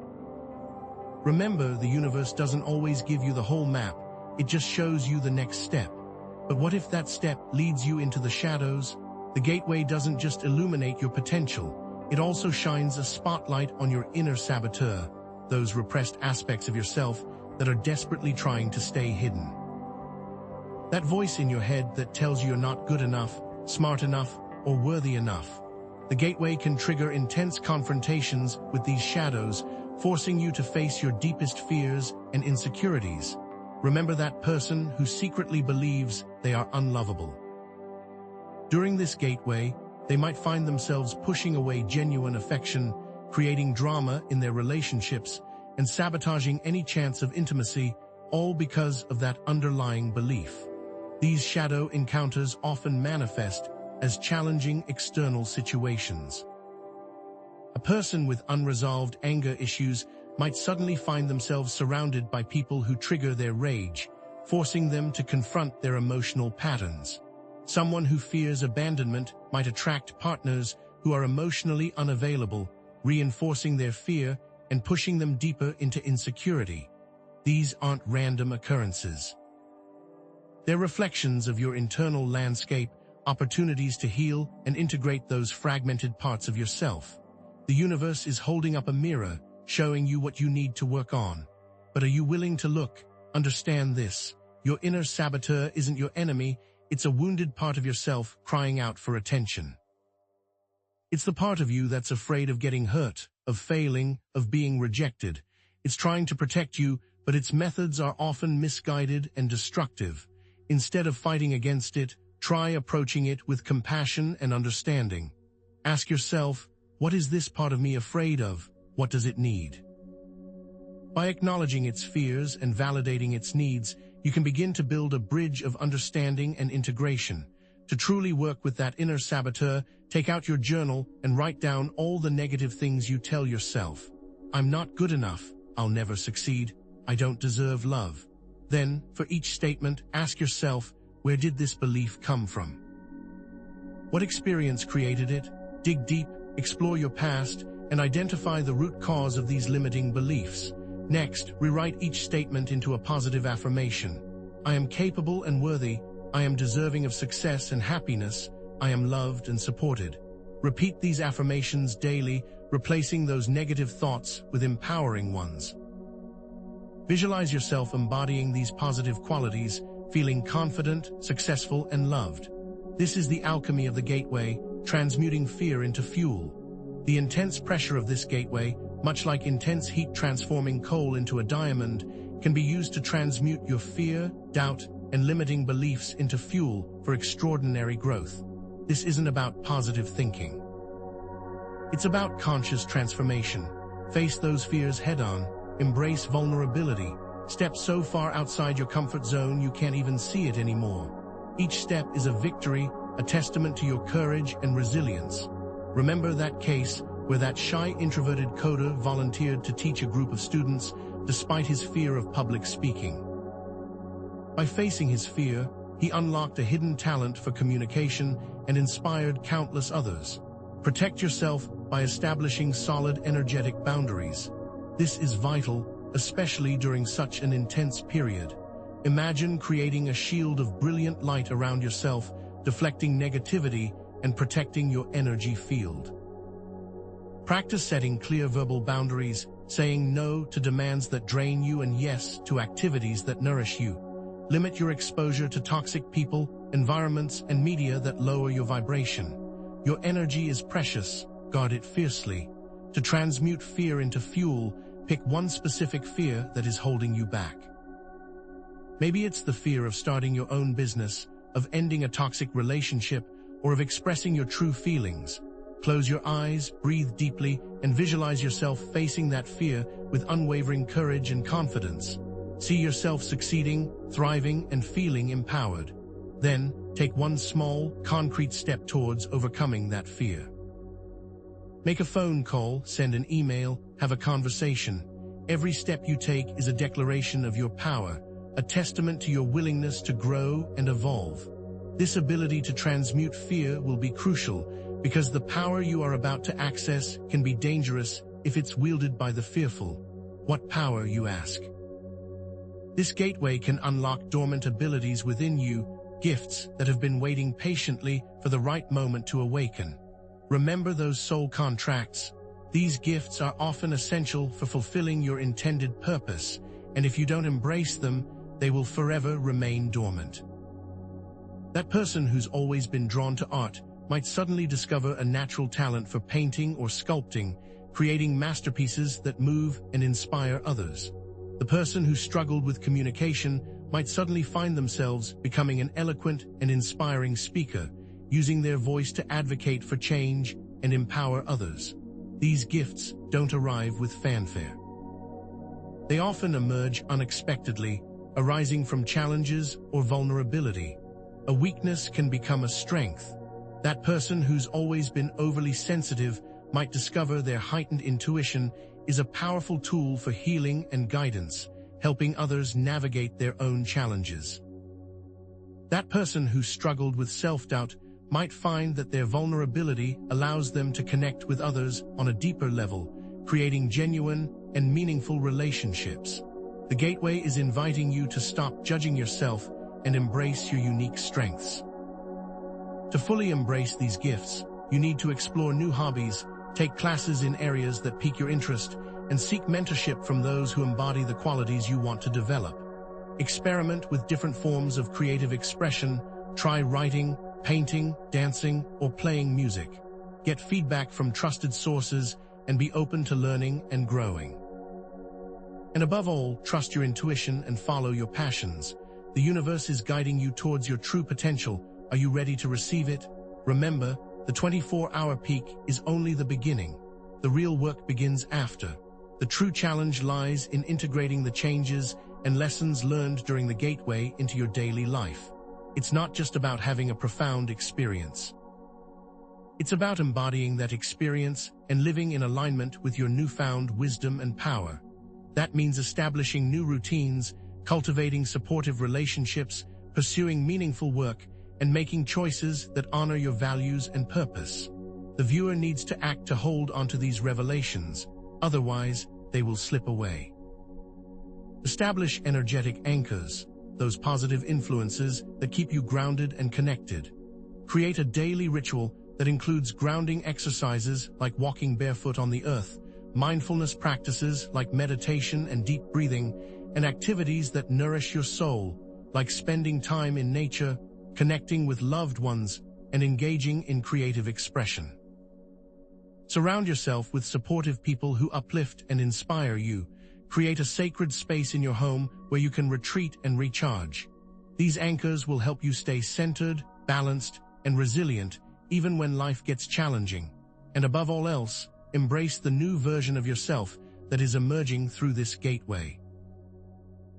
Remember, the universe doesn't always give you the whole map, it just shows you the next step. But what if that step leads you into the shadows? The gateway doesn't just illuminate your potential, it also shines a spotlight on your inner saboteur, those repressed aspects of yourself that are desperately trying to stay hidden. That voice in your head that tells you you're not good enough, smart enough, or worthy enough. The gateway can trigger intense confrontations with these shadows, forcing you to face your deepest fears and insecurities. Remember that person who secretly believes they are unlovable. During this gateway, they might find themselves pushing away genuine affection, creating drama in their relationships, and sabotaging any chance of intimacy, all because of that underlying belief. These shadow encounters often manifest as challenging external situations. A person with unresolved anger issues might suddenly find themselves surrounded by people who trigger their rage, forcing them to confront their emotional patterns. Someone who fears abandonment might attract partners who are emotionally unavailable, reinforcing their fear and pushing them deeper into insecurity. These aren't random occurrences. They're reflections of your internal landscape, opportunities to heal and integrate those fragmented parts of yourself. The universe is holding up a mirror, showing you what you need to work on. But are you willing to look? Understand this. Your inner saboteur isn't your enemy, it's a wounded part of yourself crying out for attention. It's the part of you that's afraid of getting hurt, of failing, of being rejected. It's trying to protect you, but its methods are often misguided and destructive. Instead of fighting against it, try approaching it with compassion and understanding. Ask yourself, what is this part of me afraid of? What does it need? By acknowledging its fears and validating its needs, you can begin to build a bridge of understanding and integration. To truly work with that inner saboteur, take out your journal and write down all the negative things you tell yourself. I'm not good enough. I'll never succeed. I don't deserve love. Then, for each statement, ask yourself, where did this belief come from? What experience created it? Dig deep, explore your past, and identify the root cause of these limiting beliefs. Next, rewrite each statement into a positive affirmation. I am capable and worthy. I am deserving of success and happiness. I am loved and supported. Repeat these affirmations daily, replacing those negative thoughts with empowering ones. Visualize yourself embodying these positive qualities, feeling confident, successful, and loved. This is the alchemy of the gateway, transmuting fear into fuel. The intense pressure of this gateway, much like intense heat transforming coal into a diamond, can be used to transmute your fear, doubt, and limiting beliefs into fuel for extraordinary growth. This isn't about positive thinking. It's about conscious transformation. Face those fears head-on, embrace vulnerability, step so far outside your comfort zone you can't even see it anymore. Each step is a victory, a testament to your courage and resilience. Remember that case where that shy introverted coder volunteered to teach a group of students despite his fear of public speaking. By facing his fear, he unlocked a hidden talent for communication and inspired countless others. Protect yourself by establishing solid energetic boundaries. This is vital, especially during such an intense period. Imagine creating a shield of brilliant light around yourself, deflecting negativity and protecting your energy field. Practice setting clear verbal boundaries, saying no to demands that drain you and yes to activities that nourish you. Limit your exposure to toxic people, environments, and media that lower your vibration. Your energy is precious, guard it fiercely. To transmute fear into fuel, pick one specific fear that is holding you back. Maybe it's the fear of starting your own business, of ending a toxic relationship, or of expressing your true feelings. Close your eyes, breathe deeply, and visualize yourself facing that fear with unwavering courage and confidence. See yourself succeeding, thriving, and feeling empowered. Then, take one small, concrete step towards overcoming that fear. Make a phone call, send an email, have a conversation. Every step you take is a declaration of your power, a testament to your willingness to grow and evolve. This ability to transmute fear will be crucial because the power you are about to access can be dangerous if it's wielded by the fearful. What power, you ask? This gateway can unlock dormant abilities within you, gifts that have been waiting patiently for the right moment to awaken. Remember those soul contracts. These gifts are often essential for fulfilling your intended purpose, and if you don't embrace them, they will forever remain dormant. That person who's always been drawn to art might suddenly discover a natural talent for painting or sculpting, creating masterpieces that move and inspire others. The person who struggled with communication might suddenly find themselves becoming an eloquent and inspiring speaker, using their voice to advocate for change and empower others. These gifts don't arrive with fanfare. They often emerge unexpectedly, arising from challenges or vulnerability. A weakness can become a strength. That person who's always been overly sensitive might discover their heightened intuition is a powerful tool for healing and guidance, helping others navigate their own challenges. That person who struggled with self-doubt might find that their vulnerability allows them to connect with others on a deeper level, creating genuine and meaningful relationships. The gateway is inviting you to stop judging yourself and embrace your unique strengths. To fully embrace these gifts, you need to explore new hobbies, take classes in areas that pique your interest, and seek mentorship from those who embody the qualities you want to develop. Experiment with different forms of creative expression, try writing, painting, dancing, or playing music. Get feedback from trusted sources and be open to learning and growing. And above all, trust your intuition and follow your passions. The universe is guiding you towards your true potential. Are you ready to receive it? Remember, the 24-hour peak is only the beginning. The real work begins after. The true challenge lies in integrating the changes and lessons learned during the gateway into your daily life. It's not just about having a profound experience. It's about embodying that experience and living in alignment with your newfound wisdom and power. That means establishing new routines, cultivating supportive relationships, pursuing meaningful work, and making choices that honor your values and purpose. The viewer needs to act to hold onto these revelations, otherwise they will slip away. Establish energetic anchors, those positive influences that keep you grounded and connected. Create a daily ritual that includes grounding exercises like walking barefoot on the earth, mindfulness practices like meditation and deep breathing, and activities that nourish your soul, like spending time in nature, connecting with loved ones, and engaging in creative expression. Surround yourself with supportive people who uplift and inspire you. Create a sacred space in your home where you can retreat and recharge. These anchors will help you stay centered, balanced, and resilient even when life gets challenging. And above all else, embrace the new version of yourself that is emerging through this gateway.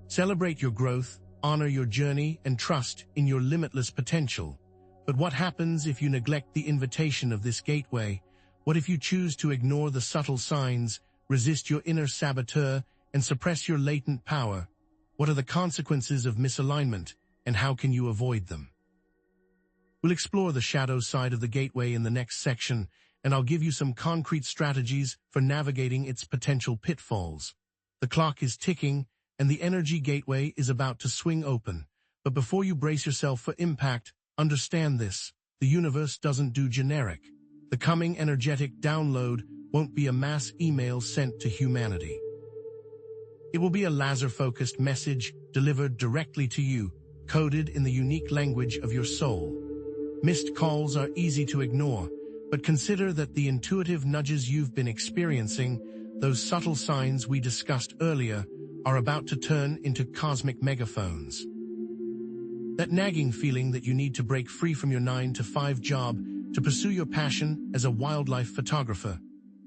Celebrate your growth, honor your journey, and trust in your limitless potential. But what happens if you neglect the invitation of this gateway? What if you choose to ignore the subtle signs, resist your inner saboteur, and suppress your latent power? What are the consequences of misalignment, and how can you avoid them? We'll explore the shadow side of the gateway in the next section, and I'll give you some concrete strategies for navigating its potential pitfalls. The clock is ticking, and the energy gateway is about to swing open. But before you brace yourself for impact, understand this: the universe doesn't do generic. The coming energetic download won't be a mass email sent to humanity. It will be a laser-focused message delivered directly to you, coded in the unique language of your soul. Missed calls are easy to ignore, but consider that the intuitive nudges you've been experiencing, those subtle signs we discussed earlier, are about to turn into cosmic megaphones. That nagging feeling that you need to break free from your 9-to-5 job to pursue your passion as a wildlife photographer.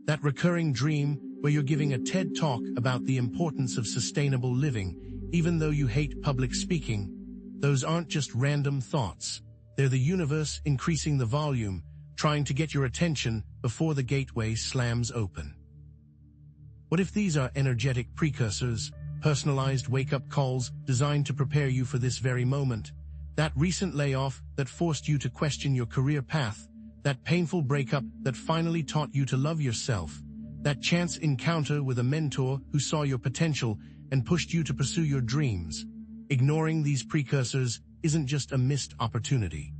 That recurring dream where you're giving a TED Talk about the importance of sustainable living, even though you hate public speaking. Those aren't just random thoughts. They're the universe increasing the volume, trying to get your attention before the gateway slams open. What if these are energetic precursors, personalized wake-up calls designed to prepare you for this very moment? That recent layoff that forced you to question your career path, that painful breakup that finally taught you to love yourself, that chance encounter with a mentor who saw your potential and pushed you to pursue your dreams. Ignoring these precursors isn't just a missed opportunity.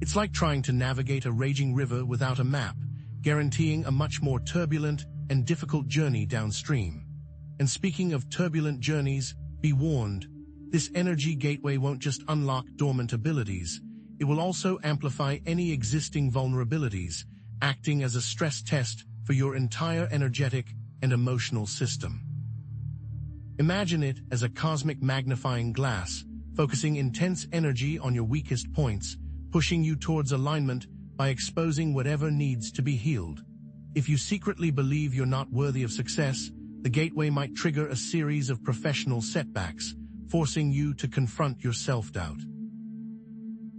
It's like trying to navigate a raging river without a map, guaranteeing a much more turbulent and difficult journey downstream. And speaking of turbulent journeys, be warned, this energy gateway won't just unlock dormant abilities, it will also amplify any existing vulnerabilities, acting as a stress test for your entire energetic and emotional system. Imagine it as a cosmic magnifying glass, focusing intense energy on your weakest points, pushing you towards alignment by exposing whatever needs to be healed. If you secretly believe you're not worthy of success, the gateway might trigger a series of professional setbacks, forcing you to confront your self-doubt.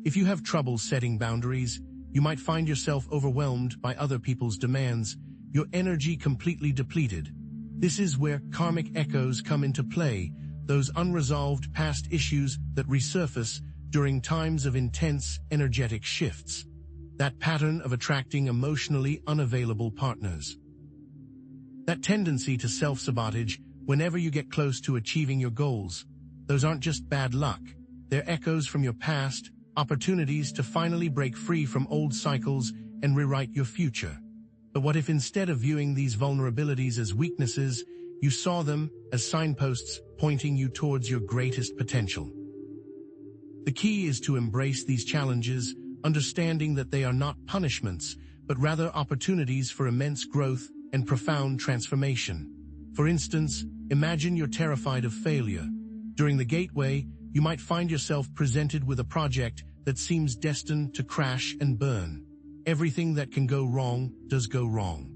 If you have trouble setting boundaries, you might find yourself overwhelmed by other people's demands, your energy completely depleted. This is where karmic echoes come into play, those unresolved past issues that resurface during times of intense energetic shifts. That pattern of attracting emotionally unavailable partners. That tendency to self-sabotage whenever you get close to achieving your goals. Those aren't just bad luck. They're echoes from your past, opportunities to finally break free from old cycles and rewrite your future. But what if instead of viewing these vulnerabilities as weaknesses, you saw them as signposts pointing you towards your greatest potential? The key is to embrace these challenges, understanding that they are not punishments, but rather opportunities for immense growth and profound transformation. For instance, imagine you're terrified of failure. During the gateway, you might find yourself presented with a project that seems destined to crash and burn. Everything that can go wrong does go wrong.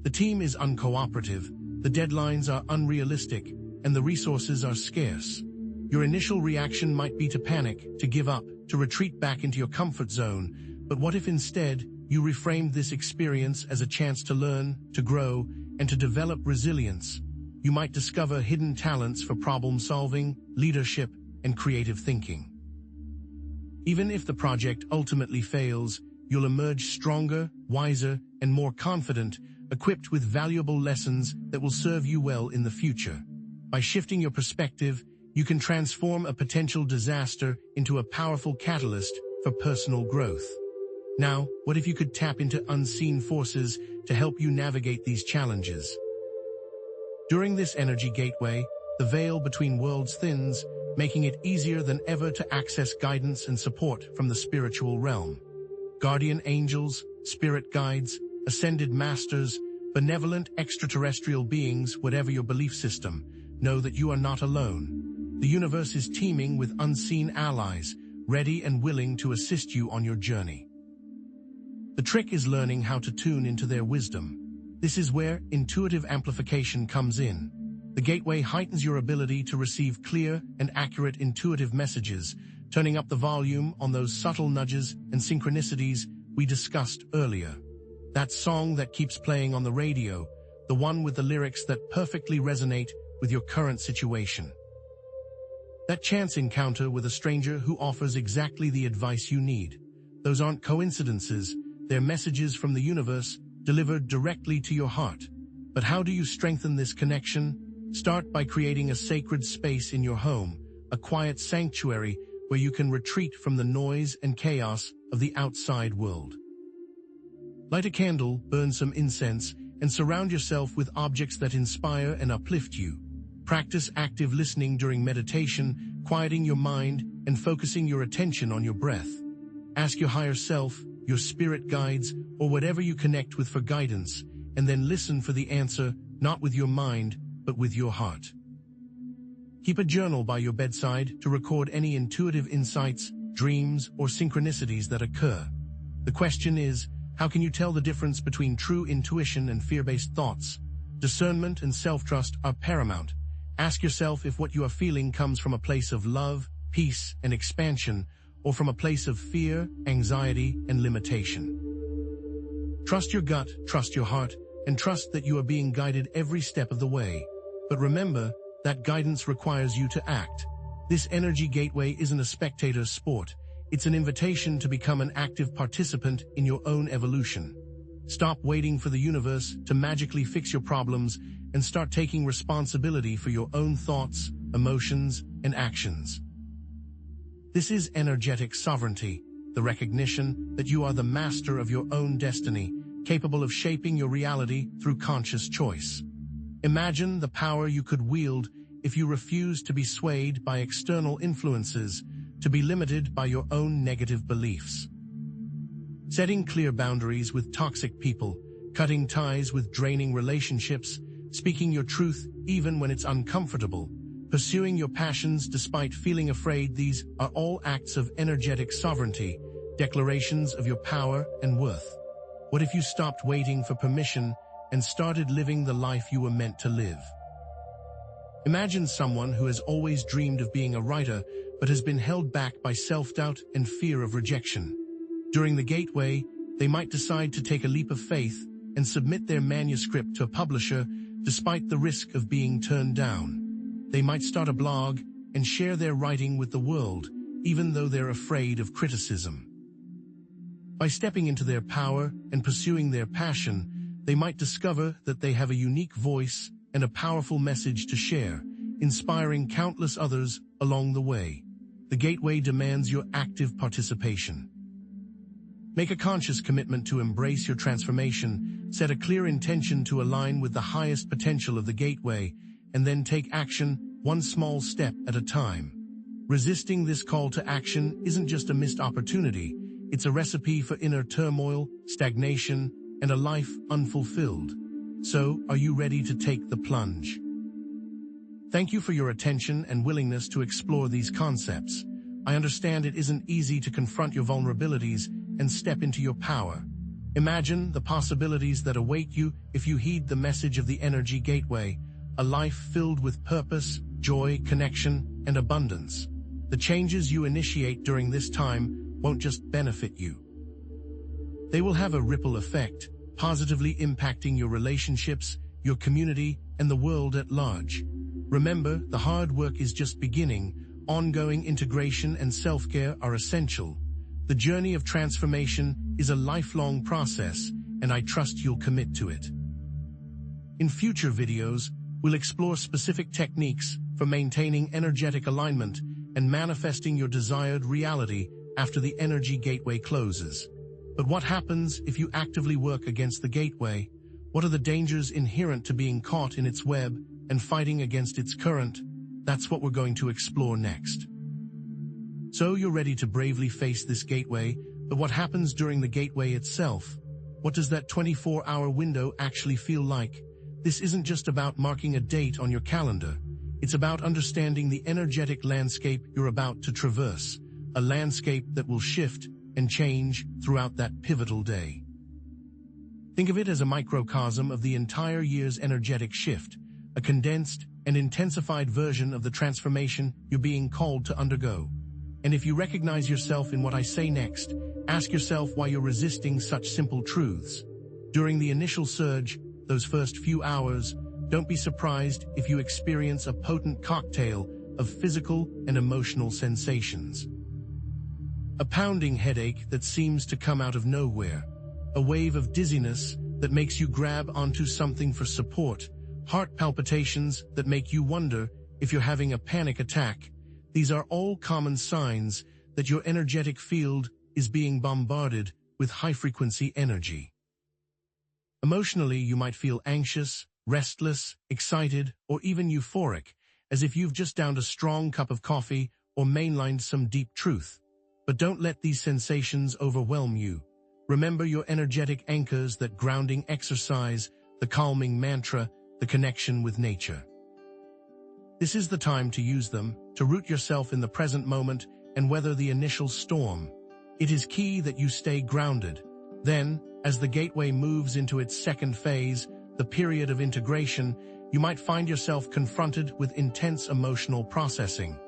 The team is uncooperative, the deadlines are unrealistic, and the resources are scarce. Your initial reaction might be to panic, to give up, to retreat back into your comfort zone. But what if instead you reframed this experience as a chance to learn, to grow, and to develop resilience? You might discover hidden talents for problem solving, leadership, and creative thinking. Even if the project ultimately fails, you'll emerge stronger, wiser, and more confident, equipped with valuable lessons that will serve you well in the future. By shifting your perspective, you can transform a potential disaster into a powerful catalyst for personal growth. Now, what if you could tap into unseen forces to help you navigate these challenges? During this energy gateway, the veil between worlds thins, making it easier than ever to access guidance and support from the spiritual realm. Guardian angels, spirit guides, ascended masters, benevolent extraterrestrial beings, whatever your belief system, know that you are not alone. The universe is teeming with unseen allies, ready and willing to assist you on your journey. The trick is learning how to tune into their wisdom. This is where intuitive amplification comes in. The gateway heightens your ability to receive clear and accurate intuitive messages, turning up the volume on those subtle nudges and synchronicities we discussed earlier. That song that keeps playing on the radio, the one with the lyrics that perfectly resonate with your current situation. That chance encounter with a stranger who offers exactly the advice you need. Those aren't coincidences, they're messages from the universe delivered directly to your heart. But how do you strengthen this connection? Start by creating a sacred space in your home, a quiet sanctuary where you can retreat from the noise and chaos of the outside world. Light a candle, burn some incense, and surround yourself with objects that inspire and uplift you. Practice active listening during meditation, quieting your mind and focusing your attention on your breath. Ask your higher self, your spirit guides, or whatever you connect with for guidance, and then listen for the answer, not with your mind, but with your heart. Keep a journal by your bedside to record any intuitive insights, dreams, or synchronicities that occur. The question is, how can you tell the difference between true intuition and fear-based thoughts? Discernment and self-trust are paramount. Ask yourself if what you are feeling comes from a place of love, peace, and expansion, or from a place of fear, anxiety, and limitation. Trust your gut, trust your heart, and trust that you are being guided every step of the way. But remember, that guidance requires you to act. This energy gateway isn't a spectator sport. It's an invitation to become an active participant in your own evolution. Stop waiting for the universe to magically fix your problems and start taking responsibility for your own thoughts, emotions, and actions. This is energetic sovereignty, the recognition that you are the master of your own destiny, capable of shaping your reality through conscious choice. Imagine the power you could wield if you refuse to be swayed by external influences, to be limited by your own negative beliefs. Setting clear boundaries with toxic people, cutting ties with draining relationships, speaking your truth even when it's uncomfortable, pursuing your passions despite feeling afraid, these are all acts of energetic sovereignty, declarations of your power and worth. What if you stopped waiting for permission and started living the life you were meant to live? Imagine someone who has always dreamed of being a writer but has been held back by self-doubt and fear of rejection. During the gateway, they might decide to take a leap of faith and submit their manuscript to a publisher despite the risk of being turned down. They might start a blog and share their writing with the world, even though they're afraid of criticism. By stepping into their power and pursuing their passion, they might discover that they have a unique voice and a powerful message to share, inspiring countless others along the way. The gateway demands your active participation. Make a conscious commitment to embrace your transformation, set a clear intention to align with the highest potential of the gateway, and then take action one small step at a time. Resisting this call to action isn't just a missed opportunity, it's a recipe for inner turmoil, stagnation, and a life unfulfilled. So, are you ready to take the plunge? Thank you for your attention and willingness to explore these concepts. I understand it isn't easy to confront your vulnerabilities and step into your power. Imagine the possibilities that await you if you heed the message of the Energy Gateway, a life filled with purpose, joy, connection, and abundance. The changes you initiate during this time won't just benefit you. They will have a ripple effect, positively impacting your relationships, your community, and the world at large. Remember, the hard work is just beginning. Ongoing integration and self-care are essential. The journey of transformation is a lifelong process, and I trust you'll commit to it. In future videos, we'll explore specific techniques for maintaining energetic alignment and manifesting your desired reality after the Energy Gateway closes. But what happens if you actively work against the gateway? What are the dangers inherent to being caught in its web and fighting against its current? That's what we're going to explore next. So you're ready to bravely face this gateway, but what happens during the gateway itself? What does that 24-hour window actually feel like? This isn't just about marking a date on your calendar. It's about understanding the energetic landscape you're about to traverse, a landscape that will shift and change throughout that pivotal day. Think of it as a microcosm of the entire year's energetic shift, a condensed and intensified version of the transformation you're being called to undergo. And if you recognize yourself in what I say next, ask yourself why you're resisting such simple truths. During the initial surge, those first few hours, don't be surprised if you experience a potent cocktail of physical and emotional sensations. A pounding headache that seems to come out of nowhere, a wave of dizziness that makes you grab onto something for support, heart palpitations that make you wonder if you're having a panic attack. These are all common signs that your energetic field is being bombarded with high-frequency energy. Emotionally, you might feel anxious, restless, excited, or even euphoric, as if you've just downed a strong cup of coffee or mainlined some deep truth. But don't let these sensations overwhelm you. Remember your energetic anchors, that grounding exercise, the calming mantra, the connection with nature. This is the time to use them, to root yourself in the present moment and weather the initial storm. It is key that you stay grounded. Then, as the gateway moves into its second phase, the period of integration, you might find yourself confronted with intense emotional processing.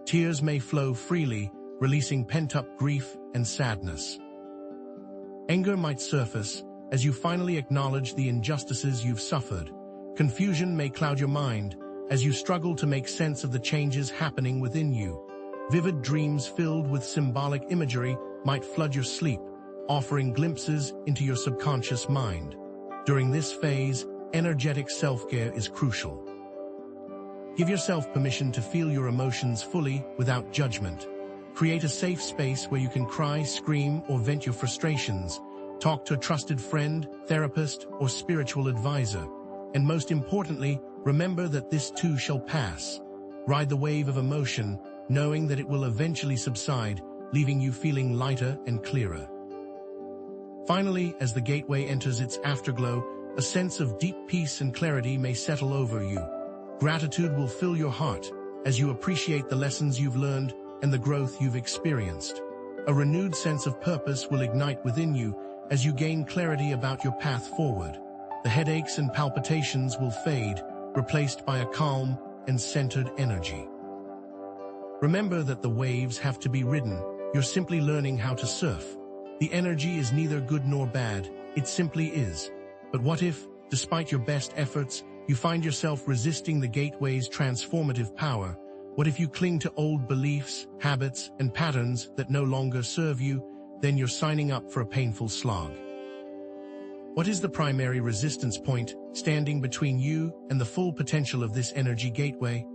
Tears may flow freely, releasing pent-up grief and sadness. Anger might surface as you finally acknowledge the injustices you've suffered. Confusion may cloud your mind as you struggle to make sense of the changes happening within you. Vivid dreams filled with symbolic imagery might flood your sleep, offering glimpses into your subconscious mind. During this phase, energetic self-care is crucial. Give yourself permission to feel your emotions fully without judgment. Create a safe space where you can cry, scream, or vent your frustrations. Talk to a trusted friend, therapist, or spiritual advisor. And most importantly, remember that this too shall pass. Ride the wave of emotion, knowing that it will eventually subside, leaving you feeling lighter and clearer. Finally, as the gateway enters its afterglow, a sense of deep peace and clarity may settle over you. Gratitude will fill your heart as you appreciate the lessons you've learned and the growth you've experienced. A renewed sense of purpose will ignite within you as you gain clarity about your path forward. The headaches and palpitations will fade, replaced by a calm and centered energy. Remember that the waves have to be ridden. You're simply learning how to surf. The energy is neither good nor bad, it simply is. But what if, despite your best efforts, you find yourself resisting the gateway's transformative power? What if you cling to old beliefs, habits, and patterns that no longer serve you? Then you're signing up for a painful slog. What is the primary resistance point standing between you and the full potential of this energy gateway?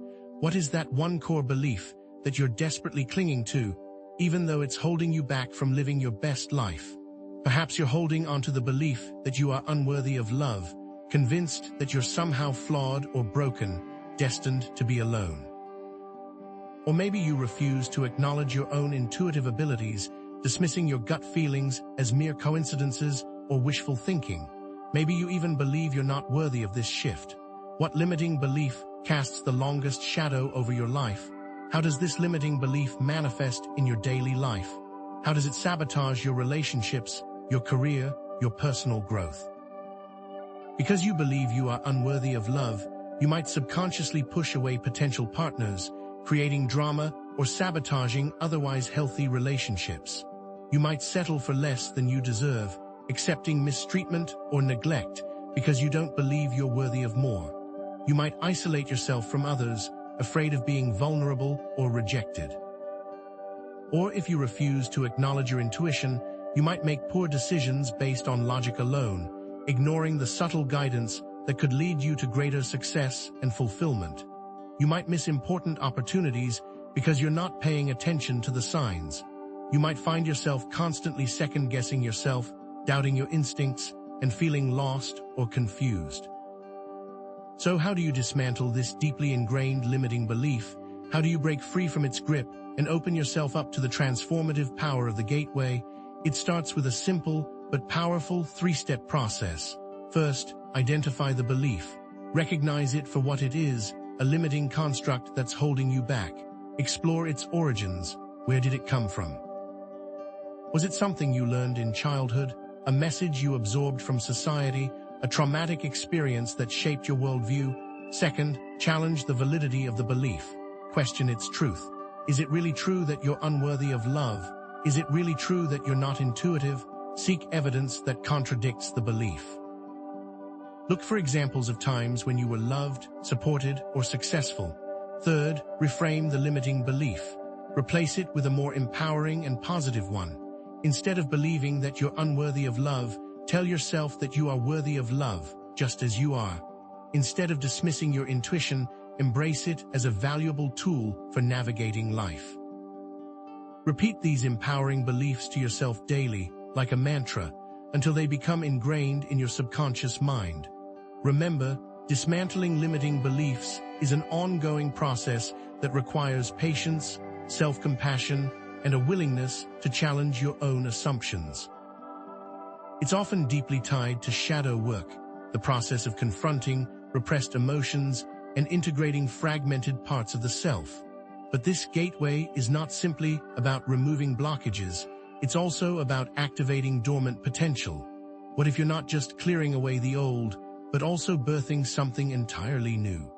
What is that one core belief that you're desperately clinging to, even though it's holding you back from living your best life? Perhaps you're holding onto the belief that you are unworthy of love, convinced that you're somehow flawed or broken, destined to be alone. Or maybe you refuse to acknowledge your own intuitive abilities, dismissing your gut feelings as mere coincidences or wishful thinking. Maybe you even believe you're not worthy of this shift. What limiting belief casts the longest shadow over your life? How does this limiting belief manifest in your daily life? How does it sabotage your relationships, your career, your personal growth? Because you believe you are unworthy of love, you might subconsciously push away potential partners, creating drama or sabotaging otherwise healthy relationships. You might settle for less than you deserve, accepting mistreatment or neglect because you don't believe you're worthy of more. You might isolate yourself from others, afraid of being vulnerable or rejected. Or if you refuse to acknowledge your intuition, you might make poor decisions based on logic alone, ignoring the subtle guidance that could lead you to greater success and fulfillment. You might miss important opportunities because you're not paying attention to the signs. You might find yourself constantly second-guessing yourself, doubting your instincts, and feeling lost or confused. So how do you dismantle this deeply ingrained limiting belief? How do you break free from its grip and open yourself up to the transformative power of the gateway? It starts with a simple but powerful three-step process. First, identify the belief. Recognize it for what it is, a limiting construct that's holding you back. Explore its origins. Where did it come from? Was it something you learned in childhood, a message you absorbed from society, a traumatic experience that shaped your worldview? Second, challenge the validity of the belief. Question its truth. Is it really true that you're unworthy of love? Is it really true that you're not intuitive? Seek evidence that contradicts the belief. Look for examples of times when you were loved, supported, or successful. Third, reframe the limiting belief. Replace it with a more empowering and positive one. Instead of believing that you're unworthy of love, tell yourself that you are worthy of love, just as you are. Instead of dismissing your intuition, embrace it as a valuable tool for navigating life. Repeat these empowering beliefs to yourself daily, like a mantra, until they become ingrained in your subconscious mind. Remember, dismantling limiting beliefs is an ongoing process that requires patience, self-compassion, and a willingness to challenge your own assumptions. It's often deeply tied to shadow work, the process of confronting repressed emotions and integrating fragmented parts of the self. But this gateway is not simply about removing blockages, it's also about activating dormant potential. What if you're not just clearing away the old, but also birthing something entirely new?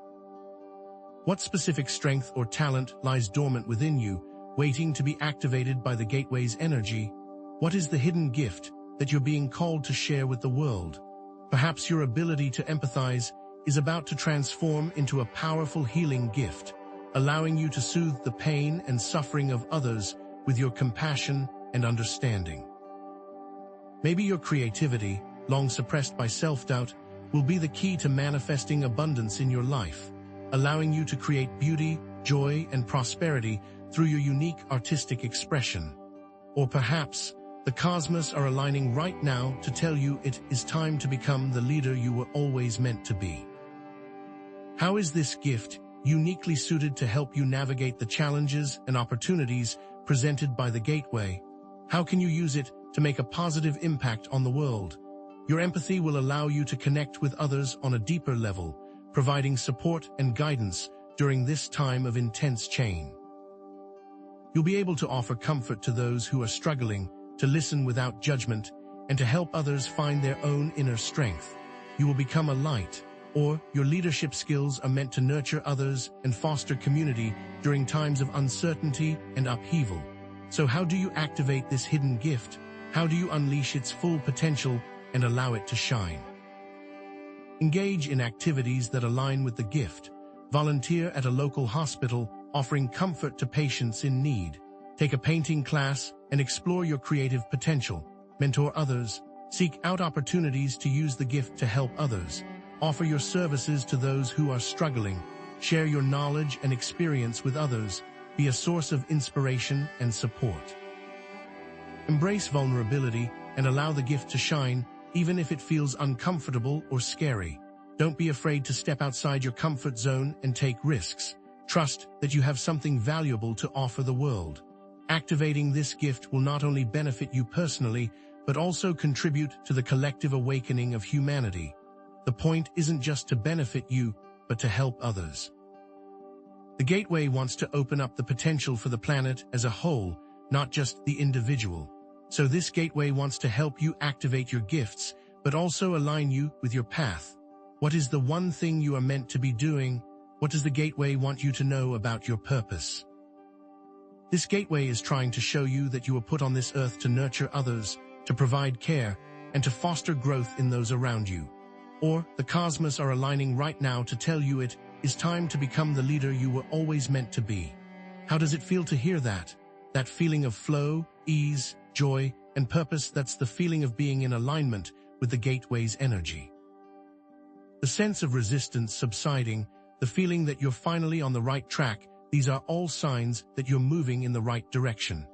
What specific strength or talent lies dormant within you, waiting to be activated by the gateway's energy? What is the hidden gift that you're being called to share with the world? Perhaps your ability to empathize is about to transform into a powerful healing gift, allowing you to soothe the pain and suffering of others with your compassion and understanding. Maybe your creativity, long suppressed by self-doubt, will be the key to manifesting abundance in your life, allowing you to create beauty, joy, and prosperity through your unique artistic expression. Or perhaps the cosmos are aligning right now to tell you it is time to become the leader you were always meant to be. How is this gift uniquely suited to help you navigate the challenges and opportunities presented by the gateway? How can you use it to make a positive impact on the world? Your empathy will allow you to connect with others on a deeper level, providing support and guidance during this time of intense change. You'll be able to offer comfort to those who are struggling, to listen without judgment, and to help others find their own inner strength. You will become a light, or your leadership skills are meant to nurture others and foster community during times of uncertainty and upheaval. So how do you activate this hidden gift? How do you unleash its full potential and allow it to shine? Engage in activities that align with the gift. Volunteer at a local hospital, offering comfort to patients in need. Take a painting class and explore your creative potential. Mentor others. Seek out opportunities to use the gift to help others. Offer your services to those who are struggling. Share your knowledge and experience with others. Be a source of inspiration and support. Embrace vulnerability and allow the gift to shine, even if it feels uncomfortable or scary. Don't be afraid to step outside your comfort zone and take risks. Trust that you have something valuable to offer the world. Activating this gift will not only benefit you personally, but also contribute to the collective awakening of humanity. The point isn't just to benefit you, but to help others. The Gateway wants to open up the potential for the planet as a whole, not just the individual. So this Gateway wants to help you activate your gifts, but also align you with your path. What is the one thing you are meant to be doing? What does the Gateway want you to know about your purpose? This Gateway is trying to show you that you were put on this earth to nurture others, to provide care, and to foster growth in those around you. Or the cosmos are aligning right now to tell you it is time to become the leader you were always meant to be. How does it feel to hear that? That feeling of flow, ease, joy, and purpose, that's the feeling of being in alignment with the Gateway's energy. The sense of resistance subsiding, the feeling that you're finally on the right track, these are all signs that you're moving in the right direction.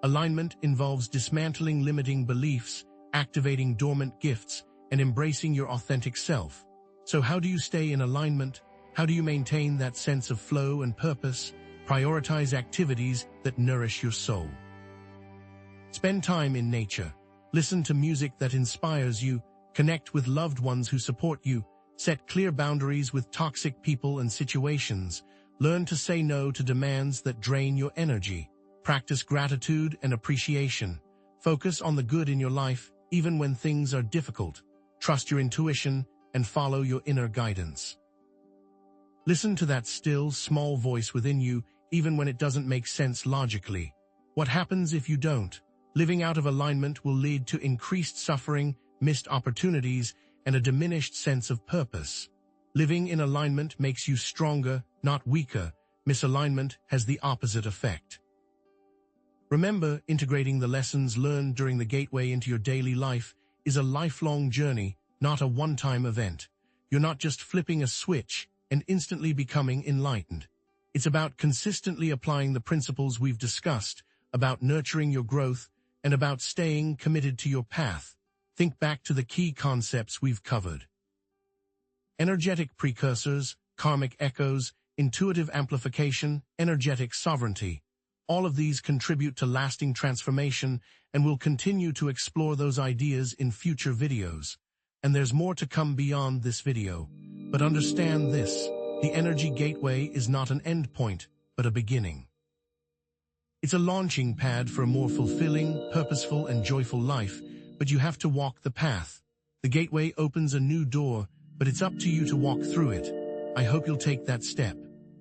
Alignment involves dismantling limiting beliefs, activating dormant gifts, and embracing your authentic self. So how do you stay in alignment? How do you maintain that sense of flow and purpose? Prioritize activities that nourish your soul. Spend time in nature. Listen to music that inspires you. Connect with loved ones who support you. Set clear boundaries with toxic people and situations. Learn to say no to demands that drain your energy. Practice gratitude and appreciation. Focus on the good in your life, even when things are difficult. Trust your intuition and follow your inner guidance. Listen to that still, small voice within you, even when it doesn't make sense logically. What happens if you don't? Living out of alignment will lead to increased suffering, missed opportunities, and a diminished sense of purpose. Living in alignment makes you stronger, not weaker. Misalignment has the opposite effect. Remember, integrating the lessons learned during the Gateway into your daily life is a lifelong journey, not a one-time event. You're not just flipping a switch and instantly becoming enlightened. It's about consistently applying the principles we've discussed, about nurturing your growth, and about staying committed to your path. think back to the key concepts we've covered. Energetic precursors, karmic echoes, intuitive amplification, energetic sovereignty. All of these contribute to lasting transformation, and we'll continue to explore those ideas in future videos. And there's more to come beyond this video. But understand this, the energy gateway is not an endpoint, but a beginning. It's a launching pad for a more fulfilling, purposeful, and joyful life, but you have to walk the path. The gateway opens a new door, but it's up to you to walk through it. I hope you'll take that step.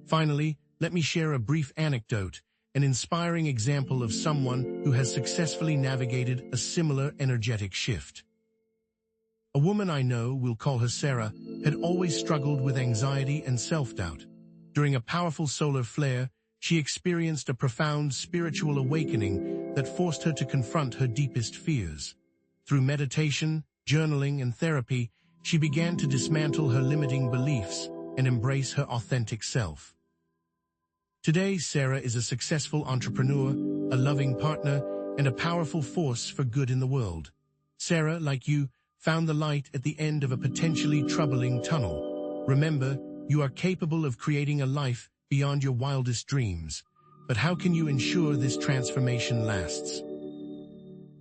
Finally, let me share a brief anecdote, an inspiring example of someone who has successfully navigated a similar energetic shift. A woman I know, we'll call her Sarah, had always struggled with anxiety and self-doubt. During a powerful solar flare, she experienced a profound spiritual awakening that forced her to confront her deepest fears. Through meditation, journaling, and therapy, she began to dismantle her limiting beliefs and embrace her authentic self. Today, Sarah is a successful entrepreneur, a loving partner, and a powerful force for good in the world. Sarah, like you, found the light at the end of a potentially troubling tunnel. Remember, you are capable of creating a life beyond your wildest dreams. But how can you ensure this transformation lasts?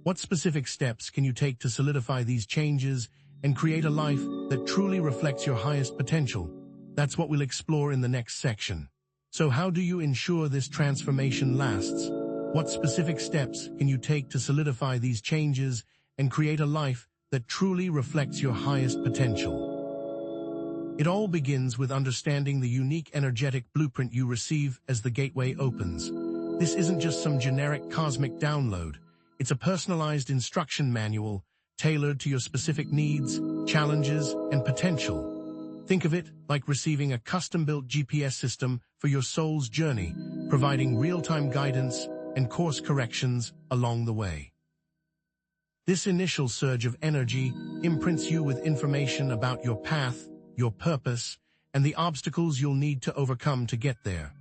What specific steps can you take to solidify these changes and create a life that truly reflects your highest potential? That's what we'll explore in the next section. So how do you ensure this transformation lasts? What specific steps can you take to solidify these changes and create a life that truly reflects your highest potential? It all begins with understanding the unique energetic blueprint you receive as the gateway opens. This isn't just some generic cosmic download. It's a personalized instruction manual tailored to your specific needs, challenges, and potential. Think of it like receiving a custom-built GPS system for your soul's journey, providing real-time guidance and course corrections along the way. This initial surge of energy imprints you with information about your path, your purpose, and the obstacles you'll need to overcome to get there.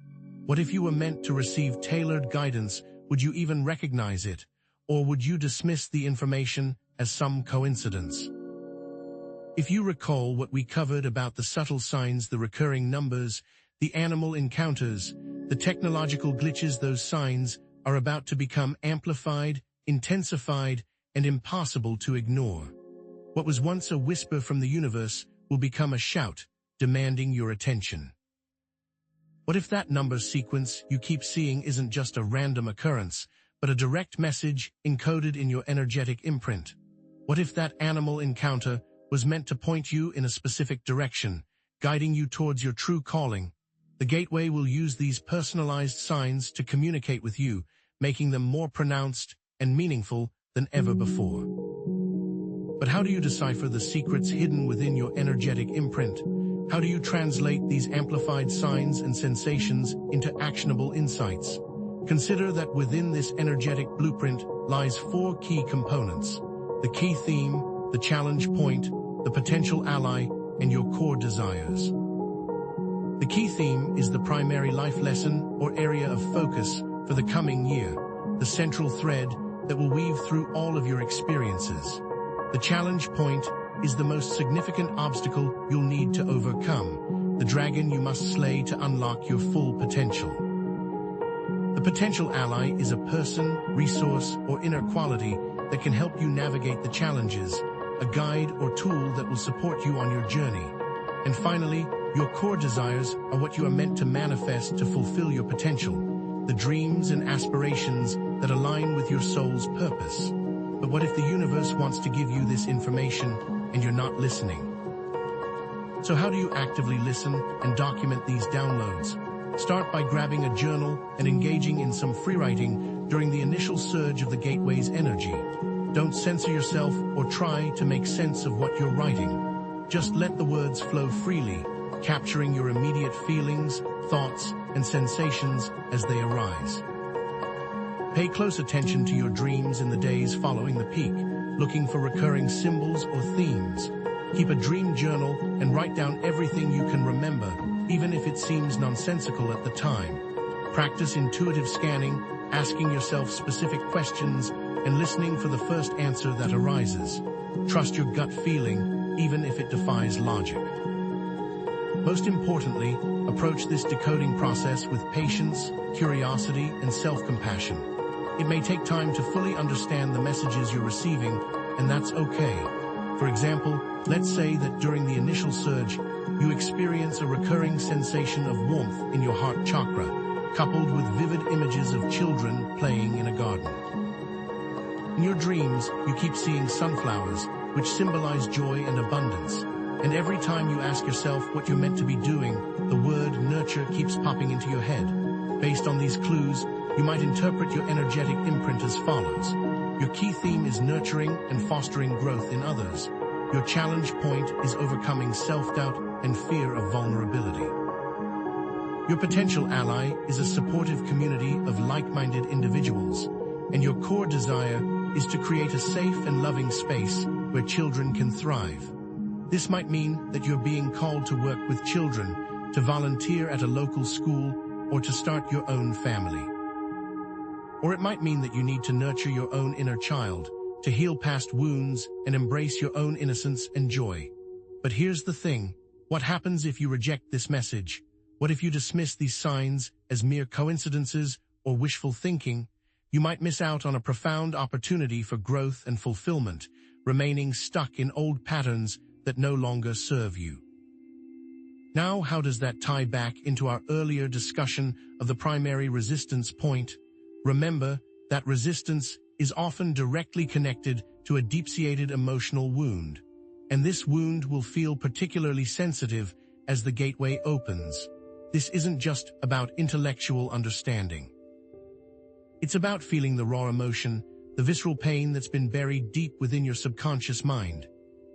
What if you were meant to receive tailored guidance? Would you even recognize it? Or would you dismiss the information as some coincidence? If you recall what we covered about the subtle signs, the recurring numbers, the animal encounters, the technological glitches, those signs are about to become amplified, intensified, and impossible to ignore. What was once a whisper from the universe will become a shout, demanding your attention. What if that number sequence you keep seeing isn't just a random occurrence, but a direct message encoded in your energetic imprint? What if that animal encounter was meant to point you in a specific direction, guiding you towards your true calling? The gateway will use these personalized signs to communicate with you, making them more pronounced and meaningful than ever before. But how do you decipher the secrets hidden within your energetic imprint? How do you translate these amplified signs and sensations into actionable insights? Consider that within this energetic blueprint lies 4 key components: the key theme, the challenge point, the potential ally, and your core desires. The key theme is the primary life lesson or area of focus for the coming year, the central thread that will weave through all of your experiences. The challenge point is the most significant obstacle you'll need to overcome, the dragon you must slay to unlock your full potential. The potential ally is a person, resource, or inner quality that can help you navigate the challenges, a guide or tool that will support you on your journey. And finally, your core desires are what you are meant to manifest to fulfill your potential, the dreams and aspirations that align with your soul's purpose. But what if the universe wants to give you this information and you're not listening? So how do you actively listen and document these downloads? Start by grabbing a journal and engaging in some free writing during the initial surge of the gateway's energy. Don't censor yourself or try to make sense of what you're writing. Just let the words flow freely, capturing your immediate feelings, thoughts, and sensations as they arise. Pay close attention to your dreams in the days following the peak, looking for recurring symbols or themes. Keep a dream journal and write down everything you can remember, even if it seems nonsensical at the time. Practice intuitive scanning, asking yourself specific questions, and listening for the first answer that arises. Trust your gut feeling, even if it defies logic. Most importantly, approach this decoding process with patience, curiosity, and self-compassion. It may take time to fully understand the messages you're receiving, and that's okay. For example, let's say that during the initial surge, you experience a recurring sensation of warmth in your heart chakra, coupled with vivid images of children playing in a garden. In your dreams, you keep seeing sunflowers, which symbolize joy and abundance. And every time you ask yourself what you're meant to be doing, the word nurture keeps popping into your head. Based on these clues, you might interpret your energetic imprint as follows. Your key theme is nurturing and fostering growth in others. Your challenge point is overcoming self-doubt and fear of vulnerability. Your potential ally is a supportive community of like-minded individuals, and your core desire is to create a safe and loving space where children can thrive. This might mean that you're being called to work with children, to volunteer at a local school, or to start your own family. Or it might mean that you need to nurture your own inner child, to heal past wounds and embrace your own innocence and joy. But here's the thing, what happens if you reject this message? What if you dismiss these signs as mere coincidences or wishful thinking? You might miss out on a profound opportunity for growth and fulfillment, remaining stuck in old patterns that no longer serve you. Now, how does that tie back into our earlier discussion of the primary resistance point? Remember that resistance is often directly connected to a deep-seated emotional wound, and this wound will feel particularly sensitive as the gateway opens. This isn't just about intellectual understanding. It's about feeling the raw emotion, the visceral pain that's been buried deep within your subconscious mind.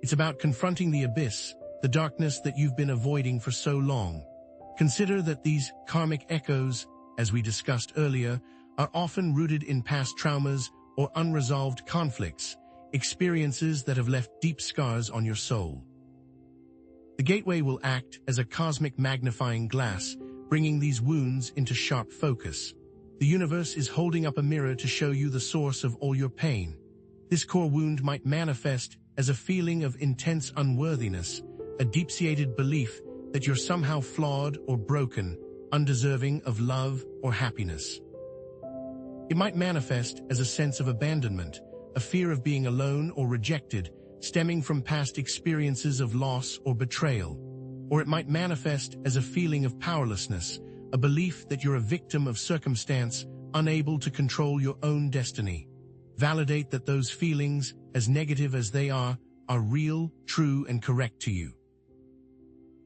It's about confronting the abyss, the darkness that you've been avoiding for so long. Consider that these karmic echoes, as we discussed earlier, are often rooted in past traumas or unresolved conflicts, experiences that have left deep scars on your soul. The gateway will act as a cosmic magnifying glass, bringing these wounds into sharp focus. The universe is holding up a mirror to show you the source of all your pain. This core wound might manifest as a feeling of intense unworthiness, a deep-seated belief that you're somehow flawed or broken, undeserving of love or happiness. It might manifest as a sense of abandonment, a fear of being alone or rejected, stemming from past experiences of loss or betrayal. Or it might manifest as a feeling of powerlessness, a belief that you're a victim of circumstance, unable to control your own destiny. Validate that those feelings, as negative as they are real, true, and correct to you.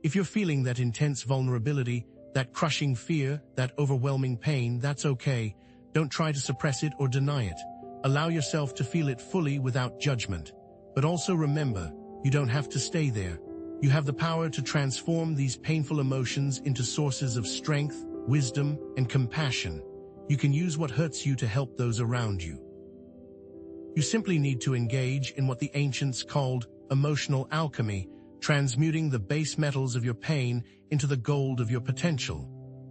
If you're feeling that intense vulnerability, that crushing fear, that overwhelming pain, that's okay. Don't try to suppress it or deny it. Allow yourself to feel it fully without judgment. But also remember, you don't have to stay there. You have the power to transform these painful emotions into sources of strength, wisdom, and compassion. You can use what hurts you to help those around you. You simply need to engage in what the ancients called emotional alchemy, transmuting the base metals of your pain into the gold of your potential.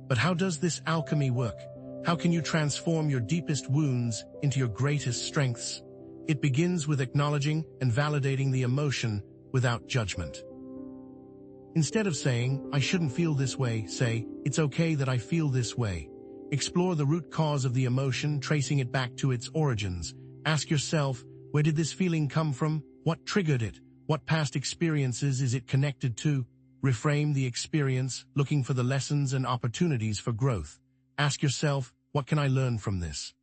But how does this alchemy work? How can you transform your deepest wounds into your greatest strengths? It begins with acknowledging and validating the emotion without judgment. Instead of saying, "I shouldn't feel this way," say, "It's okay that I feel this way." Explore the root cause of the emotion, tracing it back to its origins. Ask yourself, where did this feeling come from? What triggered it? What past experiences is it connected to? Reframe the experience, looking for the lessons and opportunities for growth. Ask yourself, what can I learn from this?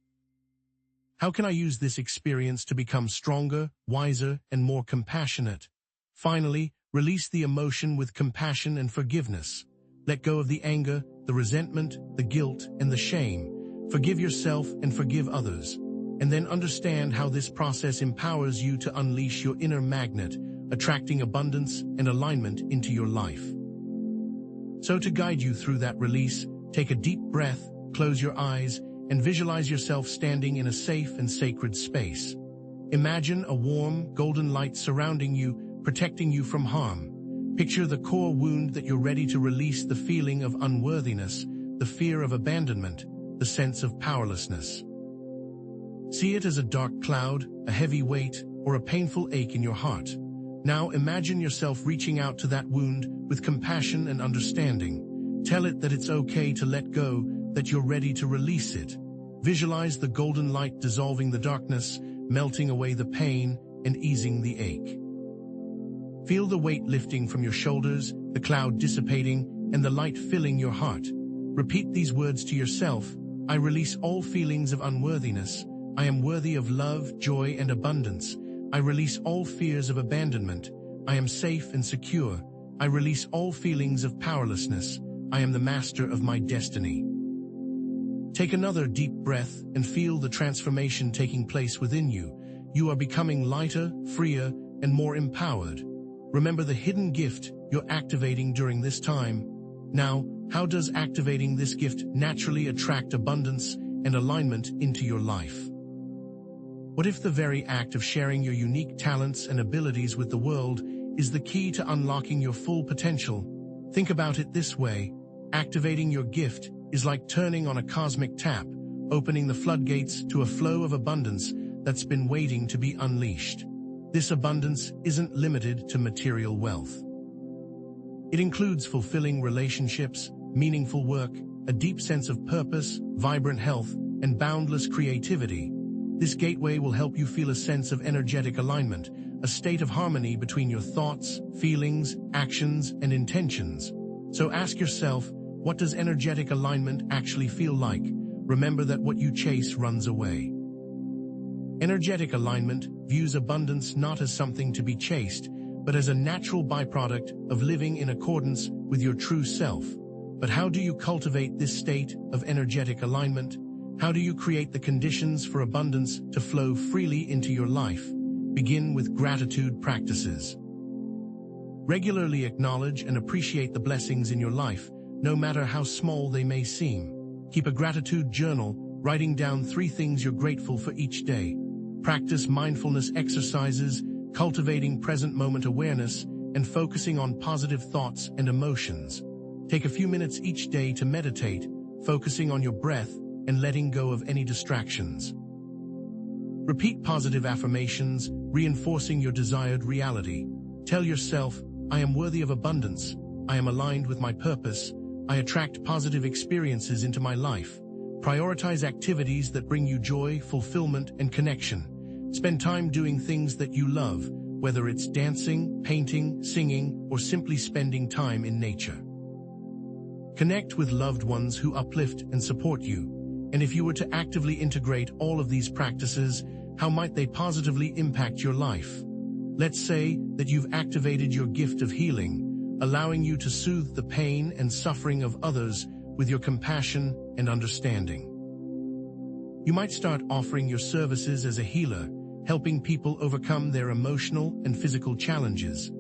How can I use this experience to become stronger, wiser, and more compassionate? Finally, release the emotion with compassion and forgiveness. Let go of the anger, the resentment, the guilt, and the shame. Forgive yourself and forgive others. And then understand how this process empowers you to unleash your inner magnet, attracting abundance and alignment into your life. So to guide you through that release, take a deep breath, close your eyes, and visualize yourself standing in a safe and sacred space. Imagine a warm, golden light surrounding you, protecting you from harm. Picture the core wound that you're ready to release, the feeling of unworthiness, the fear of abandonment, the sense of powerlessness. See it as a dark cloud, a heavy weight, or a painful ache in your heart. Now imagine yourself reaching out to that wound with compassion and understanding. Tell it that it's okay to let go, that you're ready to release it. Visualize the golden light dissolving the darkness, melting away the pain and easing the ache. Feel the weight lifting from your shoulders, the cloud dissipating, and the light filling your heart. Repeat these words to yourself. I release all feelings of unworthiness. I am worthy of love, joy, and abundance. I release all fears of abandonment. I am safe and secure. I release all feelings of powerlessness. I am the master of my destiny. Take another deep breath and feel the transformation taking place within you. You are becoming lighter, freer, and more empowered. Remember the hidden gift you're activating during this time. Now, how does activating this gift naturally attract abundance and alignment into your life? What if the very act of sharing your unique talents and abilities with the world is the key to unlocking your full potential? Think about it this way. Activating your gift is like turning on a cosmic tap, opening the floodgates to a flow of abundance that's been waiting to be unleashed. This abundance isn't limited to material wealth. It includes fulfilling relationships, meaningful work, a deep sense of purpose, vibrant health, and boundless creativity. This gateway will help you feel a sense of energetic alignment, a state of harmony between your thoughts, feelings, actions, and intentions. So ask yourself, what does energetic alignment actually feel like? Remember that what you chase runs away. Energetic alignment views abundance not as something to be chased, but as a natural byproduct of living in accordance with your true self. But how do you cultivate this state of energetic alignment? How do you create the conditions for abundance to flow freely into your life? Begin with gratitude practices. Regularly acknowledge and appreciate the blessings in your life, no matter how small they may seem. Keep a gratitude journal, writing down 3 things you're grateful for each day. Practice mindfulness exercises, cultivating present moment awareness, and focusing on positive thoughts and emotions. Take a few minutes each day to meditate, focusing on your breath and letting go of any distractions. Repeat positive affirmations, reinforcing your desired reality. Tell yourself, I am worthy of abundance. I am aligned with my purpose. I attract positive experiences into my life. Prioritize activities that bring you joy, fulfillment, and connection. Spend time doing things that you love, whether it's dancing, painting, singing, or simply spending time in nature. Connect with loved ones who uplift and support you. And if you were to actively integrate all of these practices, how might they positively impact your life? Let's say that you've activated your gift of healing, allowing you to soothe the pain and suffering of others with your compassion and understanding. You might start offering your services as a healer, helping people overcome their emotional and physical challenges.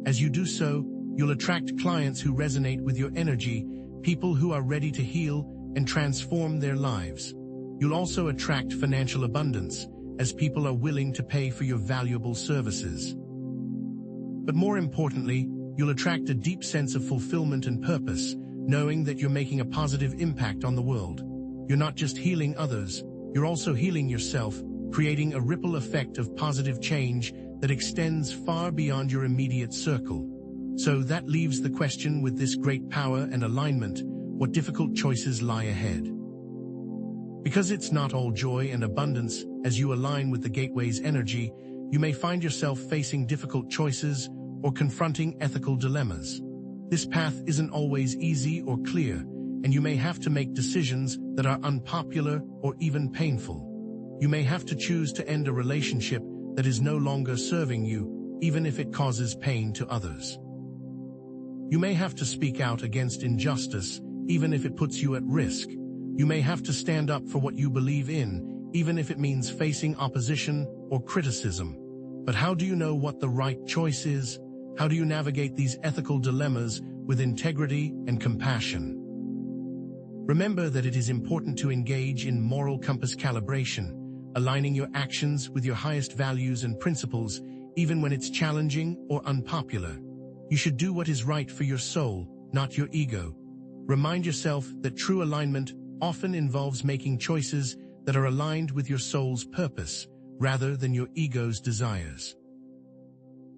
As you do so, you'll attract clients who resonate with your energy, people who are ready to heal and transform their lives. You'll also attract financial abundance, as people are willing to pay for your valuable services. But more importantly, you'll attract a deep sense of fulfillment and purpose, knowing that you're making a positive impact on the world. You're not just healing others, you're also healing yourself, creating a ripple effect of positive change that extends far beyond your immediate circle. So that leaves the question, with this great power and alignment, what difficult choices lie ahead? Because it's not all joy and abundance. As you align with the gateway's energy, you may find yourself facing difficult choices or confronting ethical dilemmas. This path isn't always easy or clear, and you may have to make decisions that are unpopular or even painful. You may have to choose to end a relationship that is no longer serving you, even if it causes pain to others. You may have to speak out against injustice, even if it puts you at risk. You may have to stand up for what you believe in, even if it means facing opposition or criticism. But how do you know what the right choice is? How do you navigate these ethical dilemmas with integrity and compassion? Remember that it is important to engage in moral compass calibration, aligning your actions with your highest values and principles, even when it's challenging or unpopular. You should do what is right for your soul, not your ego. Remind yourself that true alignment often involves making choices that are aligned with your soul's purpose, rather than your ego's desires.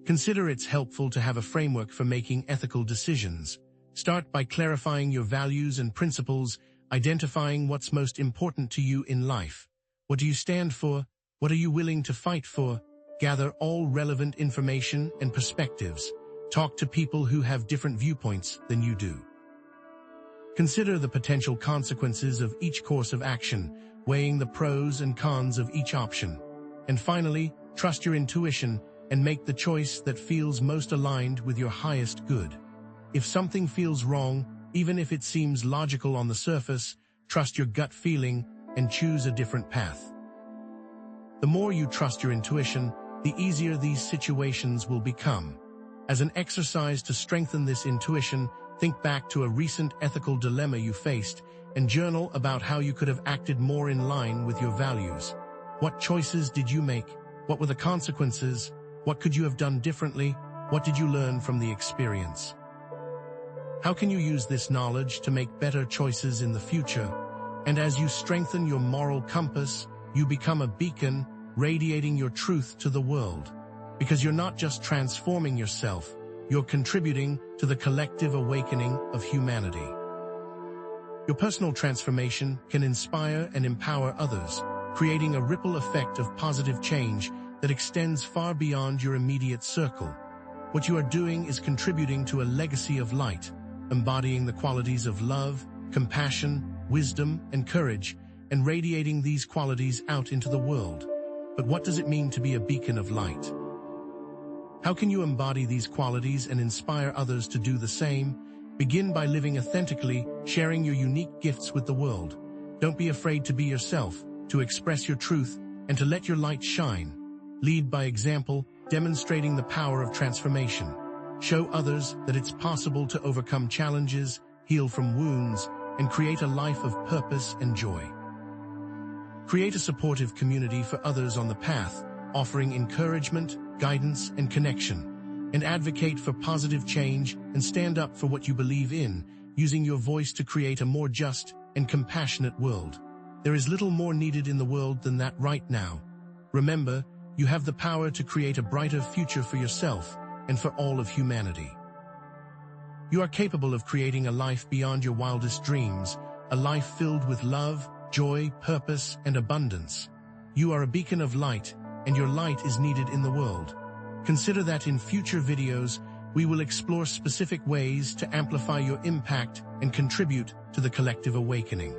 Consider it's helpful to have a framework for making ethical decisions. Start by clarifying your values and principles, identifying what's most important to you in life. What do you stand for? What are you willing to fight for? Gather all relevant information and perspectives. Talk to people who have different viewpoints than you do. Consider the potential consequences of each course of action, weighing the pros and cons of each option. And finally, trust your intuition and make the choice that feels most aligned with your highest good. If something feels wrong, even if it seems logical on the surface, trust your gut feeling and choose a different path. The more you trust your intuition, the easier these situations will become. As an exercise to strengthen this intuition, think back to a recent ethical dilemma you faced and journal about how you could have acted more in line with your values. What choices did you make? What were the consequences? What could you have done differently? What did you learn from the experience? How can you use this knowledge to make better choices in the future? And as you strengthen your moral compass, you become a beacon, radiating your truth to the world. Because you're not just transforming yourself, you're contributing to the collective awakening of humanity. Your personal transformation can inspire and empower others, creating a ripple effect of positive change that extends far beyond your immediate circle. What you are doing is contributing to a legacy of light, embodying the qualities of love, compassion, wisdom, and courage, and radiating these qualities out into the world. But what does it mean to be a beacon of light? How can you embody these qualities and inspire others to do the same? Begin by living authentically, sharing your unique gifts with the world. Don't be afraid to be yourself, to express your truth, and to let your light shine. Lead by example, demonstrating the power of transformation. Show others that it's possible to overcome challenges, heal from wounds, and create a life of purpose and joy. Create a supportive community for others on the path, offering encouragement, guidance, and connection. And advocate for positive change and stand up for what you believe in, using your voice to create a more just and compassionate world. There is little more needed in the world than that right now. Remember, you have the power to create a brighter future for yourself and for all of humanity. You are capable of creating a life beyond your wildest dreams, a life filled with love, joy, purpose, and abundance. You are a beacon of light, and your light is needed in the world. Consider that in future videos, we will explore specific ways to amplify your impact and contribute to the collective awakening.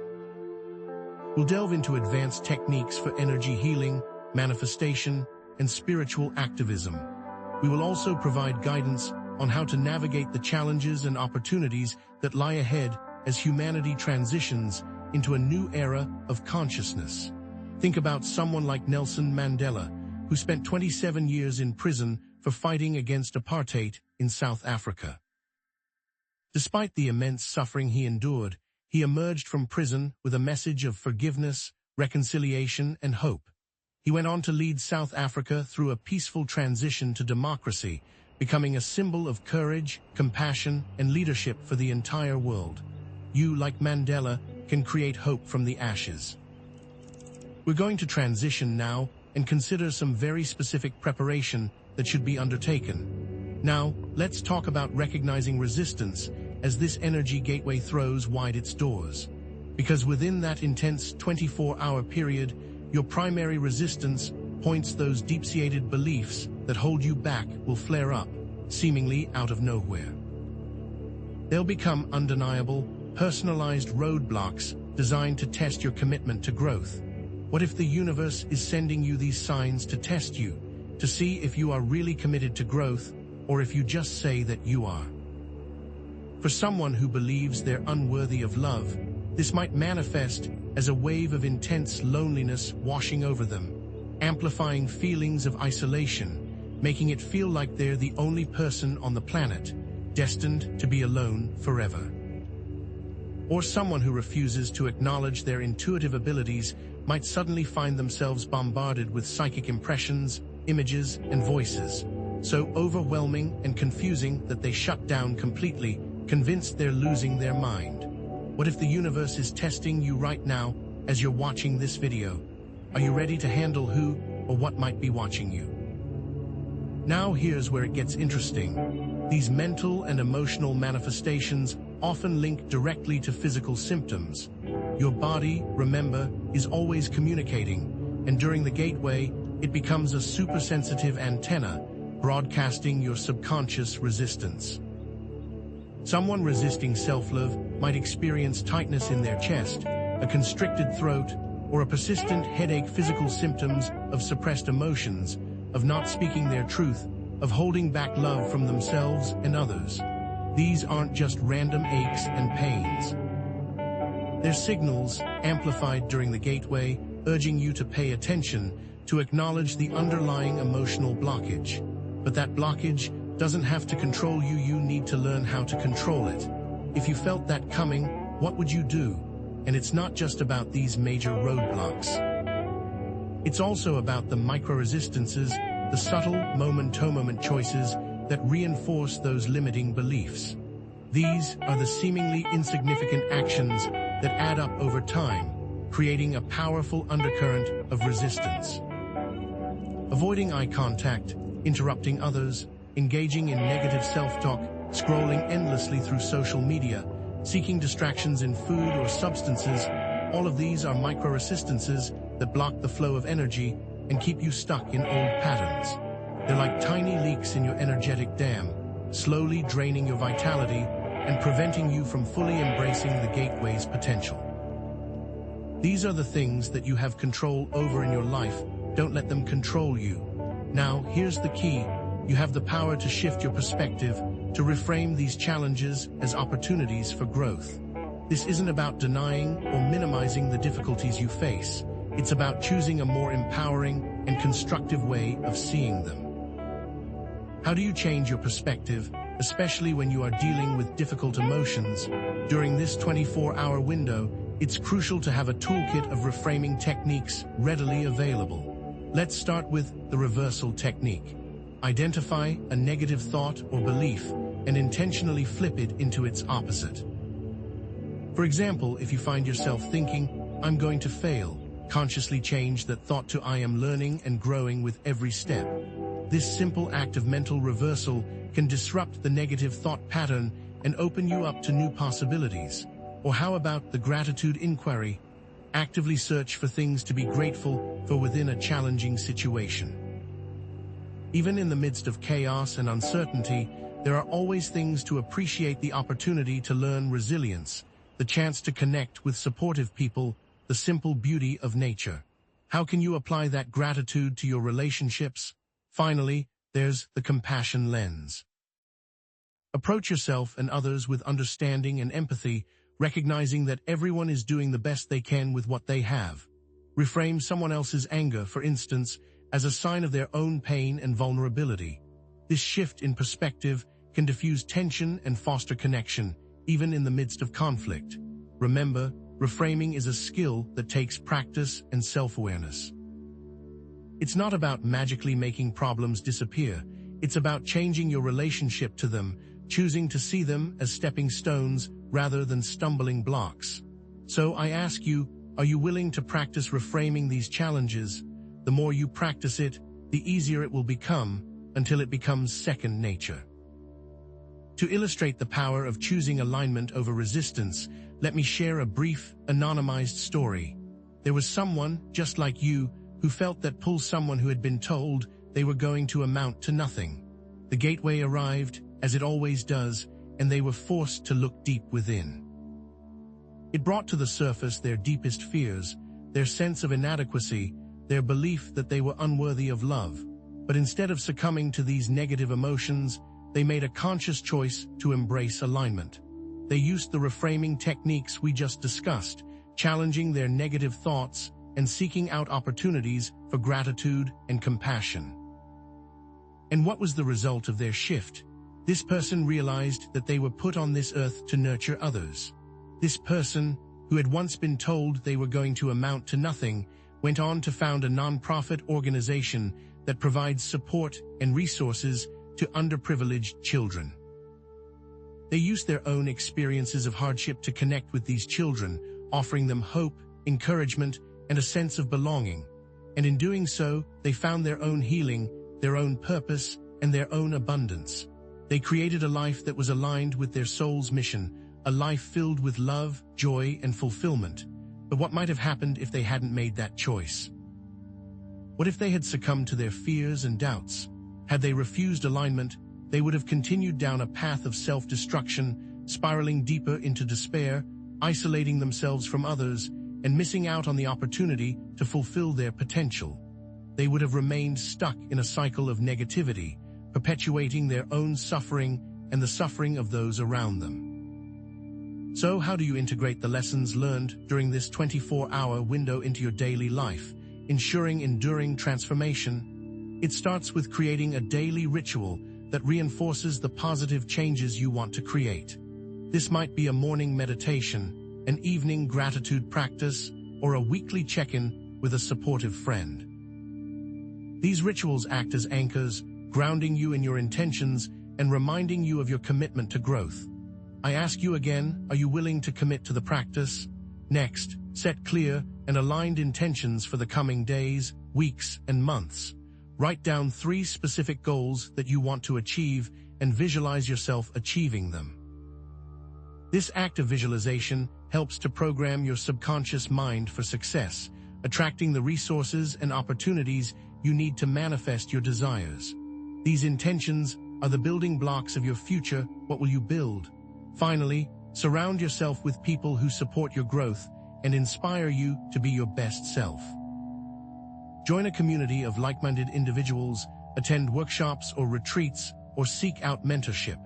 We'll delve into advanced techniques for energy healing, manifestation, and spiritual activism. We will also provide guidance on how to navigate the challenges and opportunities that lie ahead as humanity transitions into a new era of consciousness. Think about someone like Nelson Mandela, who spent 27 years in prison for fighting against apartheid in South Africa. Despite the immense suffering he endured, he emerged from prison with a message of forgiveness, reconciliation, and hope. He went on to lead South Africa through a peaceful transition to democracy, becoming a symbol of courage, compassion, and leadership for the entire world. You, like Mandela, can create hope from the ashes. We're going to transition now and consider some very specific preparation that should be undertaken. Now, let's talk about recognizing resistance as this energy gateway throws wide its doors. Because within that intense 24-hour period, your primary resistance points those deep-seated beliefs that hold you back will flare up, seemingly out of nowhere. They'll become undeniable, personalized roadblocks designed to test your commitment to growth. What if the universe is sending you these signs to test you, to see if you are really committed to growth, or if you just say that you are? For someone who believes they're unworthy of love, this might manifest as a wave of intense loneliness washing over them, amplifying feelings of isolation, making it feel like they're the only person on the planet, destined to be alone forever. Or someone who refuses to acknowledge their intuitive abilities might suddenly find themselves bombarded with psychic impressions, images, and voices, so overwhelming and confusing that they shut down completely, convinced they're losing their mind. What if the universe is testing you right now as you're watching this video? Are you ready to handle who, or what might be watching you. Now here's where it gets interesting. These mental and emotional manifestations often link directly to physical symptoms. Your body, remember, is always communicating, and during the gateway, it becomes a supersensitive antenna, broadcasting your subconscious resistance. Someone resisting self-love might experience tightness in their chest, a constricted throat, or a persistent headache, physical symptoms of suppressed emotions, of not speaking their truth, of holding back love from themselves and others. These aren't just random aches and pains. They're signals, amplified during the gateway, urging you to pay attention, to acknowledge the underlying emotional blockage. But that blockage doesn't have to control you, you need to learn how to control it. If you felt that coming, what would you do? And it's not just about these major roadblocks. It's also about the micro-resistances, the subtle moment-to-moment choices that reinforce those limiting beliefs. These are the seemingly insignificant actions that add up over time, creating a powerful undercurrent of resistance. Avoiding eye contact, interrupting others, engaging in negative self-talk, scrolling endlessly through social media, seeking distractions in food or substances, all of these are micro-resistances that block the flow of energy and keep you stuck in old patterns. They're like tiny leaks in your energetic dam, slowly draining your vitality and preventing you from fully embracing the gateway's potential. These are the things that you have control over in your life. Don't let them control you. Now, here's the key. You have the power to shift your perspective, to reframe these challenges as opportunities for growth. This isn't about denying or minimizing the difficulties you face. It's about choosing a more empowering and constructive way of seeing them. How do you change your perspective, especially when you are dealing with difficult emotions? During this 24-hour window, it's crucial to have a toolkit of reframing techniques readily available. Let's start with the reversal technique. Identify a negative thought or belief and intentionally flip it into its opposite. For example, if you find yourself thinking, "I'm going to fail," consciously change that thought to "I am learning and growing with every step." This simple act of mental reversal can disrupt the negative thought pattern and open you up to new possibilities. Or how about the gratitude inquiry? Actively search for things to be grateful for within a challenging situation. Even in the midst of chaos and uncertainty, there are always things to appreciate: the opportunity to learn resilience, the chance to connect with supportive people, the simple beauty of nature. How can you apply that gratitude to your relationships? Finally, there's the compassion lens. Approach yourself and others with understanding and empathy, recognizing that everyone is doing the best they can with what they have. Reframe someone else's anger, for instance, as a sign of their own pain and vulnerability. This shift in perspective can diffuse tension and foster connection, even in the midst of conflict. Remember, reframing is a skill that takes practice and self-awareness. It's not about magically making problems disappear. It's about changing your relationship to them, choosing to see them as stepping stones rather than stumbling blocks. So I ask you, are you willing to practice reframing these challenges? The more you practice it, the easier it will become, until it becomes second nature. To illustrate the power of choosing alignment over resistance, let me share a brief, anonymized story. There was someone, just like you, who felt that pull someone who had been told they were going to amount to nothing. The gateway arrived, as it always does, and they were forced to look deep within. It brought to the surface their deepest fears, their sense of inadequacy, their belief that they were unworthy of love. But instead of succumbing to these negative emotions, they made a conscious choice to embrace alignment. They used the reframing techniques we just discussed, challenging their negative thoughts and seeking out opportunities for gratitude and compassion. And what was the result of their shift? This person realized that they were put on this earth to nurture others. This person, who had once been told they were going to amount to nothing, went on to found a non-profit organization that provides support and resources to underprivileged children. They used their own experiences of hardship to connect with these children, offering them hope, encouragement, and a sense of belonging. And in doing so, they found their own healing, their own purpose, and their own abundance. They created a life that was aligned with their soul's mission, a life filled with love, joy, and fulfillment. But what might have happened if they hadn't made that choice? What if they had succumbed to their fears and doubts? Had they refused alignment, they would have continued down a path of self-destruction, spiraling deeper into despair, isolating themselves from others, and missing out on the opportunity to fulfill their potential. They would have remained stuck in a cycle of negativity, perpetuating their own suffering and the suffering of those around them. So, how do you integrate the lessons learned during this 24-hour window into your daily life, ensuring enduring transformation? It starts with creating a daily ritual that reinforces the positive changes you want to create. This might be a morning meditation, an evening gratitude practice, or a weekly check-in with a supportive friend. These rituals act as anchors, grounding you in your intentions and reminding you of your commitment to growth. I ask you again, are you willing to commit to the practice? Next, set clear and aligned intentions for the coming days, weeks, and months. Write down 3 specific goals that you want to achieve and visualize yourself achieving them. This act of visualization helps to program your subconscious mind for success, attracting the resources and opportunities you need to manifest your desires. These intentions are the building blocks of your future. What will you build? Finally, surround yourself with people who support your growth and inspire you to be your best self. Join a community of like-minded individuals, attend workshops or retreats, or seek out mentorship.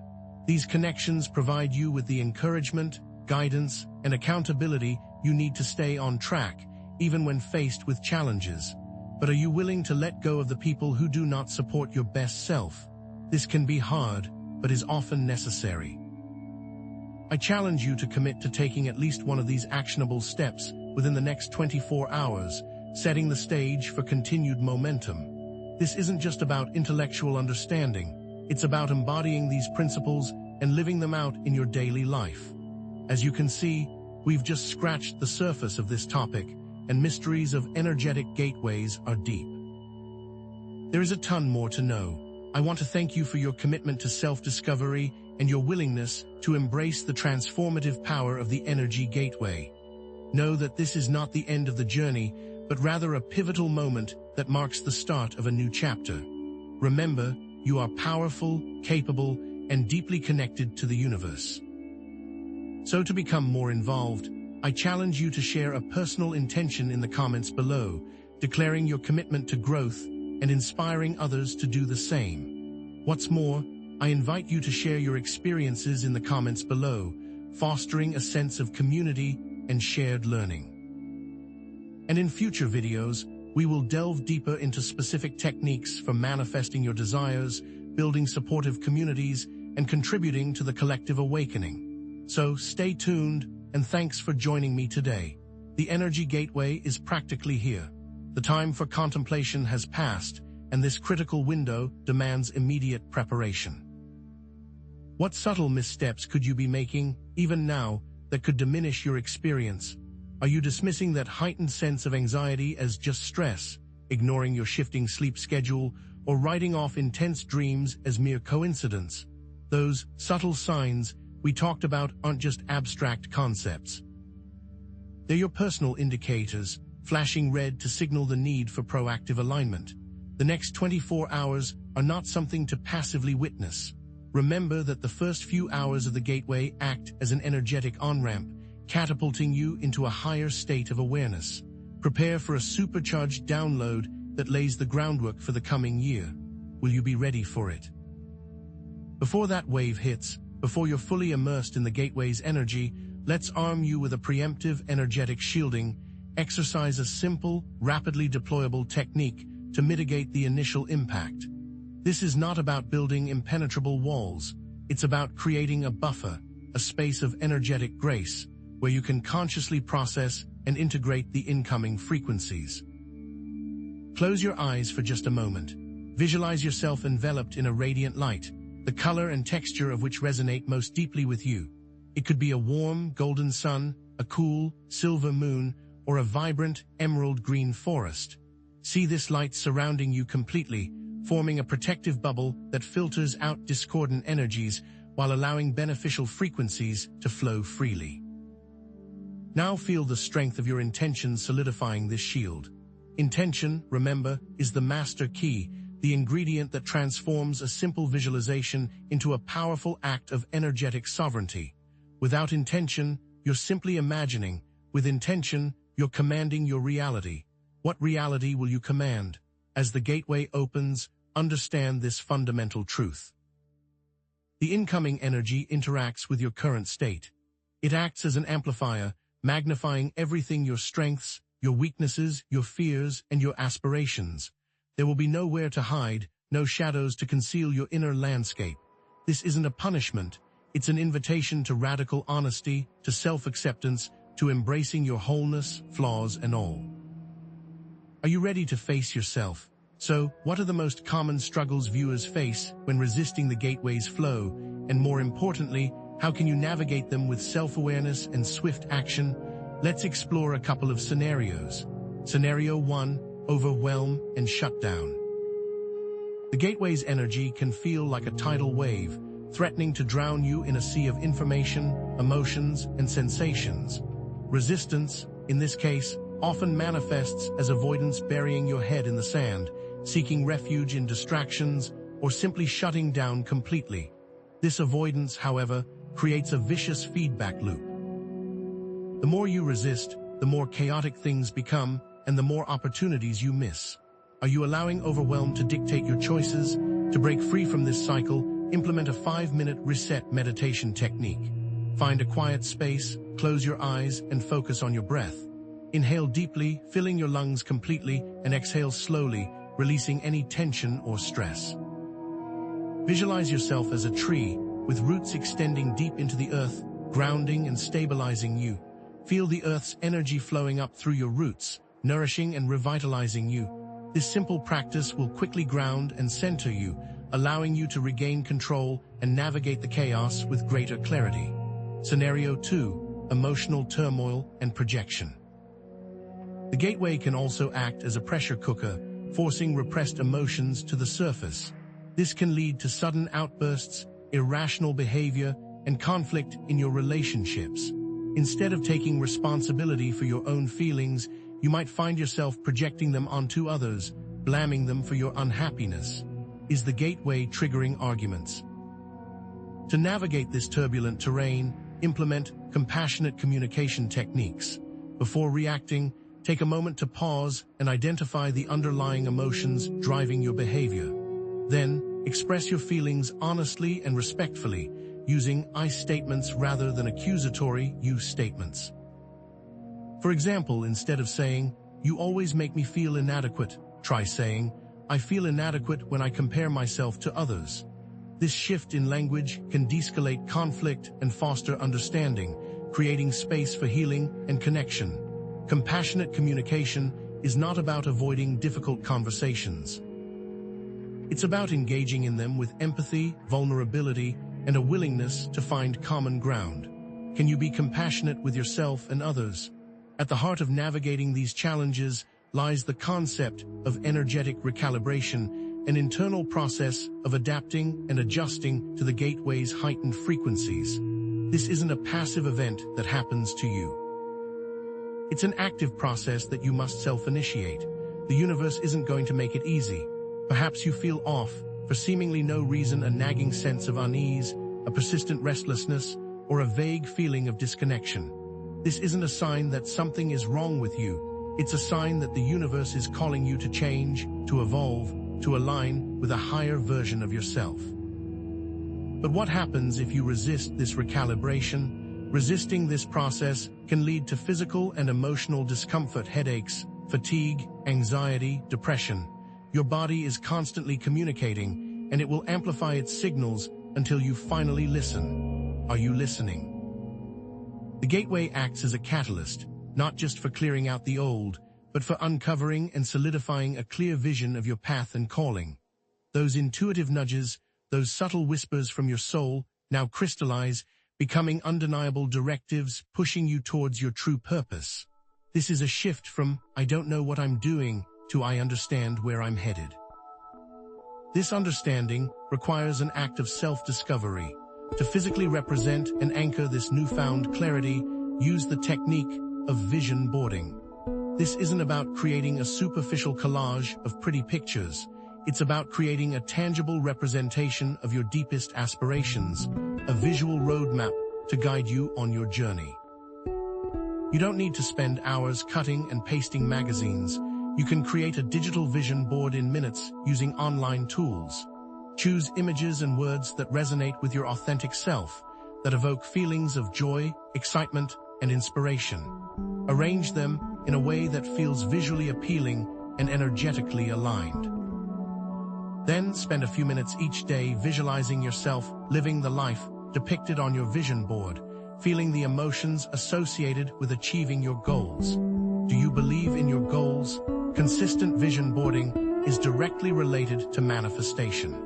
These connections provide you with the encouragement, guidance, and accountability you need to stay on track, even when faced with challenges. But are you willing to let go of the people who do not support your best self? This can be hard, but is often necessary. I challenge you to commit to taking at least one of these actionable steps within the next 24 hours, setting the stage for continued momentum. This isn't just about intellectual understanding, it's about embodying these principles and living them out in your daily life. As you can see, we've just scratched the surface of this topic, and mysteries of energetic gateways are deep. There is a ton more to know. I want to thank you for your commitment to self-discovery and your willingness to embrace the transformative power of the energy gateway. Know that this is not the end of the journey, but rather a pivotal moment that marks the start of a new chapter. Remember, you are powerful, capable, and deeply connected to the universe. So to become more involved, I challenge you to share a personal intention in the comments below, declaring your commitment to growth and inspiring others to do the same. What's more, I invite you to share your experiences in the comments below, fostering a sense of community and shared learning. And in future videos, we will delve deeper into specific techniques for manifesting your desires, building supportive communities, and contributing to the collective awakening. So stay tuned, and thanks for joining me today. The Energy Gateway is practically here. The time for contemplation has passed, and this critical window demands immediate preparation. What subtle missteps could you be making, even now, that could diminish your experience? Are you dismissing that heightened sense of anxiety as just stress, ignoring your shifting sleep schedule, or writing off intense dreams as mere coincidence? Those subtle signs we talked about aren't just abstract concepts. They're your personal indicators, flashing red to signal the need for proactive alignment. The next 24 hours are not something to passively witness. Remember that the first few hours of the gateway act as an energetic on-ramp, catapulting you into a higher state of awareness. Prepare for a supercharged download that lays the groundwork for the coming year. Will you be ready for it? Before that wave hits, before you're fully immersed in the gateway's energy, let's arm you with a preemptive energetic shielding. Exercise a simple, rapidly deployable technique to mitigate the initial impact. This is not about building impenetrable walls. It's about creating a buffer, a space of energetic grace, where you can consciously process and integrate the incoming frequencies. Close your eyes for just a moment. Visualize yourself enveloped in a radiant light, the color and texture of which resonate most deeply with you. It could be a warm, golden sun, a cool, silver moon, or a vibrant, emerald green forest. See this light surrounding you completely, forming a protective bubble that filters out discordant energies while allowing beneficial frequencies to flow freely. Now feel the strength of your intention solidifying this shield. Intention, remember, is the master key, the ingredient that transforms a simple visualization into a powerful act of energetic sovereignty. Without intention, you're simply imagining. With intention, you're commanding your reality. What reality will you command? As the gateway opens, understand this fundamental truth. The incoming energy interacts with your current state. It acts as an amplifier, magnifying everything: your strengths, your weaknesses, your fears, and your aspirations. There will be nowhere to hide, no shadows to conceal your inner landscape. This isn't a punishment. It's an invitation to radical honesty, to self-acceptance, to embracing your wholeness, flaws, and all. Are you ready to face yourself? So, what are the most common struggles viewers face when resisting the gateway's flow? And more importantly, how can you navigate them with self-awareness and swift action? Let's explore a couple of scenarios. Scenario 1, overwhelm and shutdown. The gateway's energy can feel like a tidal wave, threatening to drown you in a sea of information, emotions, and sensations. Resistance, in this case, often manifests as avoidance, burying your head in the sand, seeking refuge in distractions, or simply shutting down completely. This avoidance, however, creates a vicious feedback loop. The more you resist, the more chaotic things become, and the more opportunities you miss. Are you allowing overwhelm to dictate your choices? To break free from this cycle, implement a 5-minute reset meditation technique. Find a quiet space, close your eyes, and focus on your breath. Inhale deeply, filling your lungs completely, and exhale slowly, releasing any tension or stress. Visualize yourself as a tree, with roots extending deep into the earth, grounding and stabilizing you. Feel the earth's energy flowing up through your roots, nourishing and revitalizing you. This simple practice will quickly ground and center you, allowing you to regain control and navigate the chaos with greater clarity. Scenario 2, emotional turmoil and projection. The gateway can also act as a pressure cooker, forcing repressed emotions to the surface. This can lead to sudden outbursts, irrational behavior, and conflict in your relationships. Instead of taking responsibility for your own feelings, you might find yourself projecting them onto others, blaming them for your unhappiness. Is the gateway triggering arguments? To navigate this turbulent terrain, implement compassionate communication techniques. Before reacting, take a moment to pause and identify the underlying emotions driving your behavior. Then, express your feelings honestly and respectfully, using I statements rather than accusatory you statements. For example, instead of saying, "You always make me feel inadequate," try saying, "I feel inadequate when I compare myself to others." This shift in language can de-escalate conflict and foster understanding, creating space for healing and connection. Compassionate communication is not about avoiding difficult conversations. It's about engaging in them with empathy, vulnerability, and a willingness to find common ground. Can you be compassionate with yourself and others? At the heart of navigating these challenges lies the concept of energetic recalibration, an internal process of adapting and adjusting to the gateway's heightened frequencies. This isn't a passive event that happens to you. It's an active process that you must self-initiate. The universe isn't going to make it easy. Perhaps you feel off for seemingly no reason, a nagging sense of unease, a persistent restlessness, or a vague feeling of disconnection. This isn't a sign that something is wrong with you. It's a sign that the universe is calling you to change, to evolve, to align with a higher version of yourself. But what happens if you resist this recalibration? Resisting this process can lead to physical and emotional discomfort, headaches, fatigue, anxiety, depression. Your body is constantly communicating, and it will amplify its signals until you finally listen. Are you listening? The gateway acts as a catalyst, not just for clearing out the old, but for uncovering and solidifying a clear vision of your path and calling. Those intuitive nudges, those subtle whispers from your soul, now crystallize, becoming undeniable directives, pushing you towards your true purpose. This is a shift from "I don't know what I'm doing" to I understand where I'm headed. This understanding requires an act of self-discovery. To physically represent and anchor this newfound clarity, use the technique of vision boarding. This isn't about creating a superficial collage of pretty pictures. It's about creating a tangible representation of your deepest aspirations, a visual roadmap to guide you on your journey. You don't need to spend hours cutting and pasting magazines. You can create a digital vision board in minutes using online tools. Choose images and words that resonate with your authentic self, that evoke feelings of joy, excitement, and inspiration. Arrange them in a way that feels visually appealing and energetically aligned. Then spend a few minutes each day visualizing yourself living the life depicted on your vision board, feeling the emotions associated with achieving your goals. Do you believe in your goals? Consistent vision boarding is directly related to manifestation.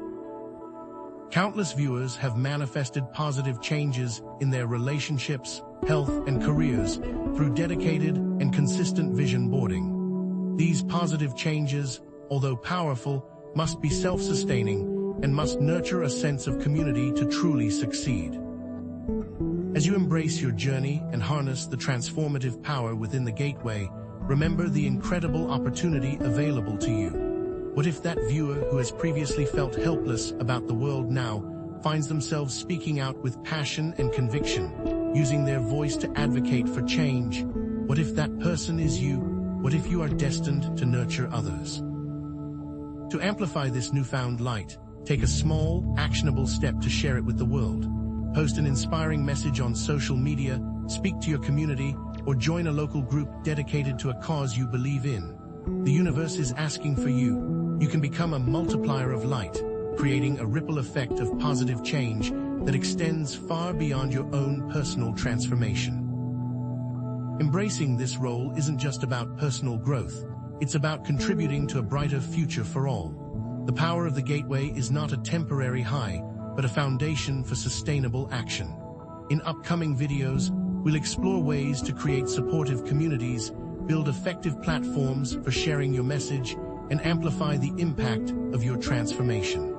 Countless viewers have manifested positive changes in their relationships, health, and careers through dedicated and consistent vision boarding. These positive changes, although powerful, must be self-sustaining and must nurture a sense of community to truly succeed. As you embrace your journey and harness the transformative power within the Gateway, remember the incredible opportunity available to you. What if that viewer who has previously felt helpless about the world now finds themselves speaking out with passion and conviction, using their voice to advocate for change? What if that person is you? What if you are destined to nurture others? To amplify this newfound light, take a small, actionable step to share it with the world. Post an inspiring message on social media, speak to your community, or join a local group dedicated to a cause you believe in. The universe is asking for you. You can become a multiplier of light, creating a ripple effect of positive change that extends far beyond your own personal transformation. Embracing this role isn't just about personal growth. It's about contributing to a brighter future for all. The power of the Gateway is not a temporary high, but a foundation for sustainable action. In upcoming videos, we'll explore ways to create supportive communities, build effective platforms for sharing your message, and amplify the impact of your transformation.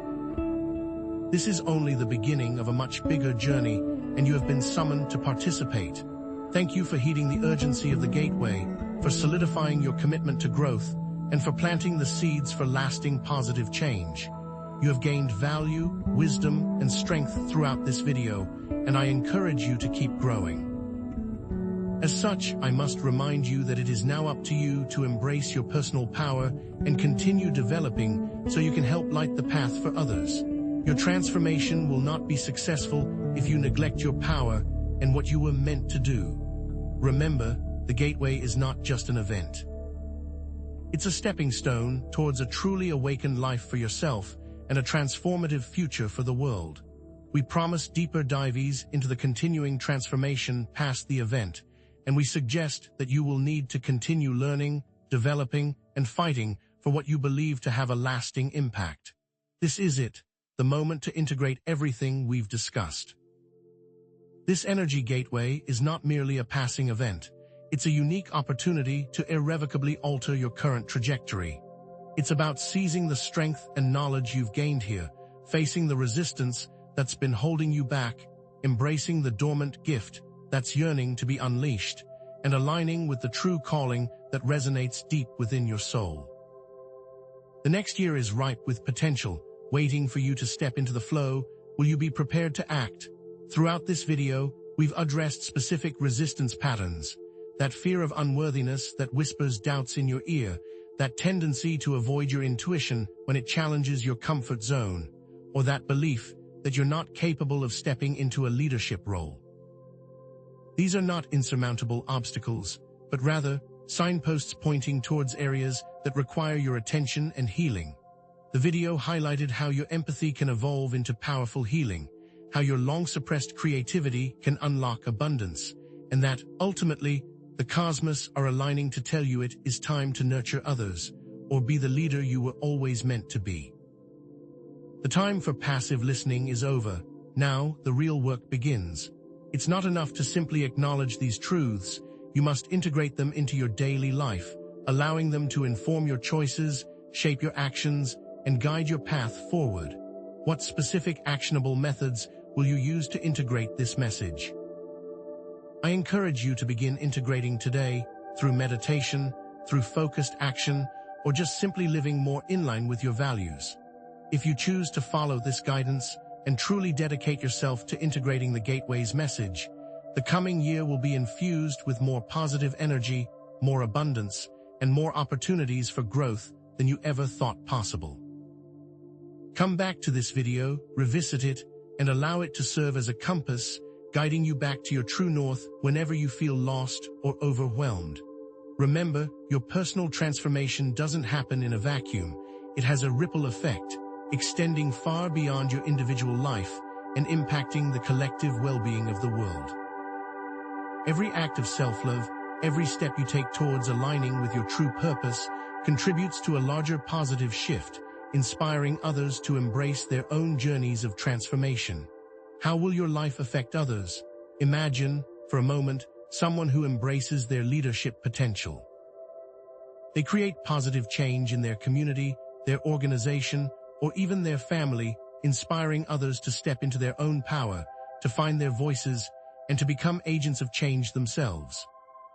This is only the beginning of a much bigger journey, and you have been summoned to participate. Thank you for heeding the urgency of the Gateway, for solidifying your commitment to growth, and for planting the seeds for lasting positive change. You have gained value, wisdom, and strength throughout this video, and I encourage you to keep growing. As such, I must remind you that it is now up to you to embrace your personal power and continue developing so you can help light the path for others. Your transformation will not be successful if you neglect your power and what you were meant to do. Remember, the Gateway is not just an event. It's a stepping stone towards a truly awakened life for yourself and a transformative future for the world. We promise deeper dives into the continuing transformation past the event, and we suggest that you will need to continue learning, developing, and fighting for what you believe to have a lasting impact. This is it, the moment to integrate everything we've discussed. This Energy Gateway is not merely a passing event. It's a unique opportunity to irrevocably alter your current trajectory. It's about seizing the strength and knowledge you've gained here, facing the resistance that's been holding you back, embracing the dormant gift that's yearning to be unleashed, and aligning with the true calling that resonates deep within your soul. The next year is ripe with potential, waiting for you to step into the flow. Will you be prepared to act? Throughout this video, we've addressed specific resistance patterns, that fear of unworthiness that whispers doubts in your ear, that tendency to avoid your intuition when it challenges your comfort zone, or that belief that you're not capable of stepping into a leadership role. These are not insurmountable obstacles, but rather signposts pointing towards areas that require your attention and healing. The video highlighted how your empathy can evolve into powerful healing, how your long-suppressed creativity can unlock abundance, and that, ultimately, the cosmos are aligning to tell you it is time to nurture others, or be the leader you were always meant to be. The time for passive listening is over. Now, the real work begins. It's not enough to simply acknowledge these truths. You must integrate them into your daily life, allowing them to inform your choices, shape your actions, and guide your path forward. What specific actionable methods will you use to integrate this message? I encourage you to begin integrating today through meditation, through focused action, or just simply living more in line with your values. If you choose to follow this guidance and truly dedicate yourself to integrating the Gateway's message, the coming year will be infused with more positive energy, more abundance, and more opportunities for growth than you ever thought possible. Come back to this video, revisit it, and allow it to serve as a compass, guiding you back to your true north whenever you feel lost or overwhelmed. Remember, your personal transformation doesn't happen in a vacuum. It has a ripple effect, extending far beyond your individual life and impacting the collective well-being of the world. Every act of self-love, every step you take towards aligning with your true purpose, contributes to a larger positive shift, inspiring others to embrace their own journeys of transformation. How will your life affect others? Imagine, for a moment, someone who embraces their leadership potential. They create positive change in their community, their organization, or even their family, inspiring others to step into their own power, to find their voices, and to become agents of change themselves.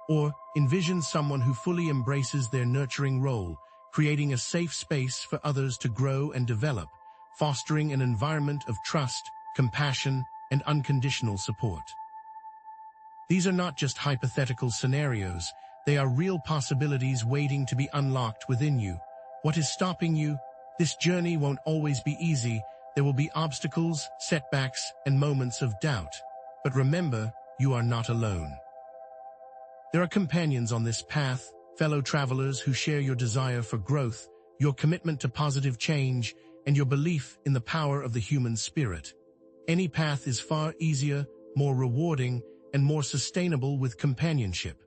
Or envision someone who fully embraces their nurturing role, creating a safe space for others to grow and develop, fostering an environment of trust, compassion, and unconditional support. These are not just hypothetical scenarios, they are real possibilities waiting to be unlocked within you. What is stopping you? This journey won't always be easy. There will be obstacles, setbacks, and moments of doubt. But remember, you are not alone. There are companions on this path, fellow travelers who share your desire for growth, your commitment to positive change, and your belief in the power of the human spirit. Any path is far easier, more rewarding, and more sustainable with companionship.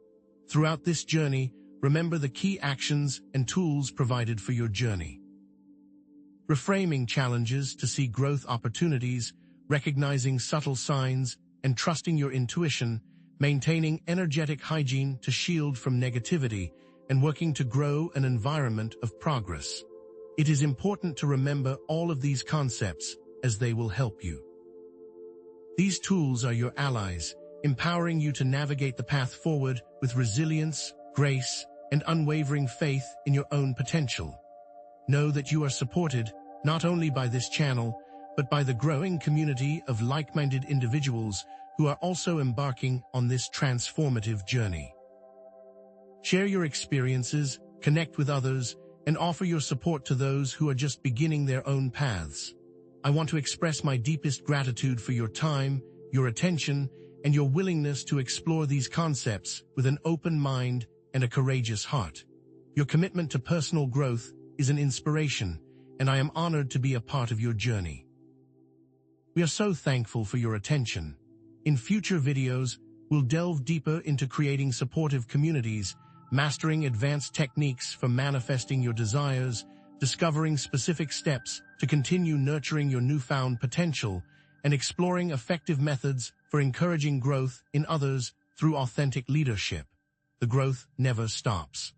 Throughout this journey, remember the key actions and tools provided for your journey. Reframing challenges to see growth opportunities, recognizing subtle signs, and trusting your intuition, maintaining energetic hygiene to shield from negativity, and working to grow an environment of progress. It is important to remember all of these concepts as they will help you. These tools are your allies, empowering you to navigate the path forward with resilience, grace, and unwavering faith in your own potential. Know that you are supported not only by this channel, but by the growing community of like-minded individuals who are also embarking on this transformative journey. Share your experiences, connect with others, and offer your support to those who are just beginning their own paths. I want to express my deepest gratitude for your time, your attention, and your willingness to explore these concepts with an open mind and a courageous heart. Your commitment to personal growth is an inspiration, and I am honored to be a part of your journey. We are so thankful for your attention. In future videos, we'll delve deeper into creating supportive communities, mastering advanced techniques for manifesting your desires, discovering specific steps to continue nurturing your newfound potential, and exploring effective methods for encouraging growth in others through authentic leadership. The growth never stops.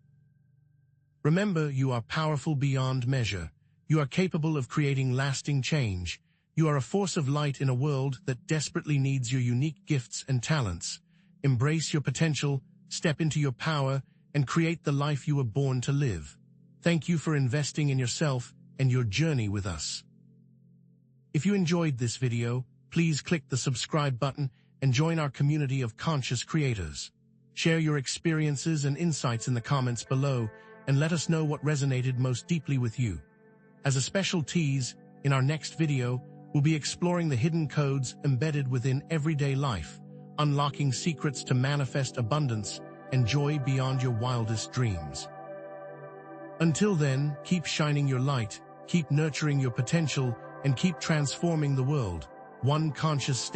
Remember, you are powerful beyond measure. You are capable of creating lasting change. You are a force of light in a world that desperately needs your unique gifts and talents. Embrace your potential, step into your power, and create the life you were born to live. Thank you for investing in yourself and your journey with us. If you enjoyed this video, please click the subscribe button and join our community of conscious creators. Share your experiences and insights in the comments below and let us know what resonated most deeply with you. As a special tease, in our next video, we'll be exploring the hidden codes embedded within everyday life, unlocking secrets to manifest abundance and joy beyond your wildest dreams. Until then, keep shining your light, keep nurturing your potential, and keep transforming the world, one conscious step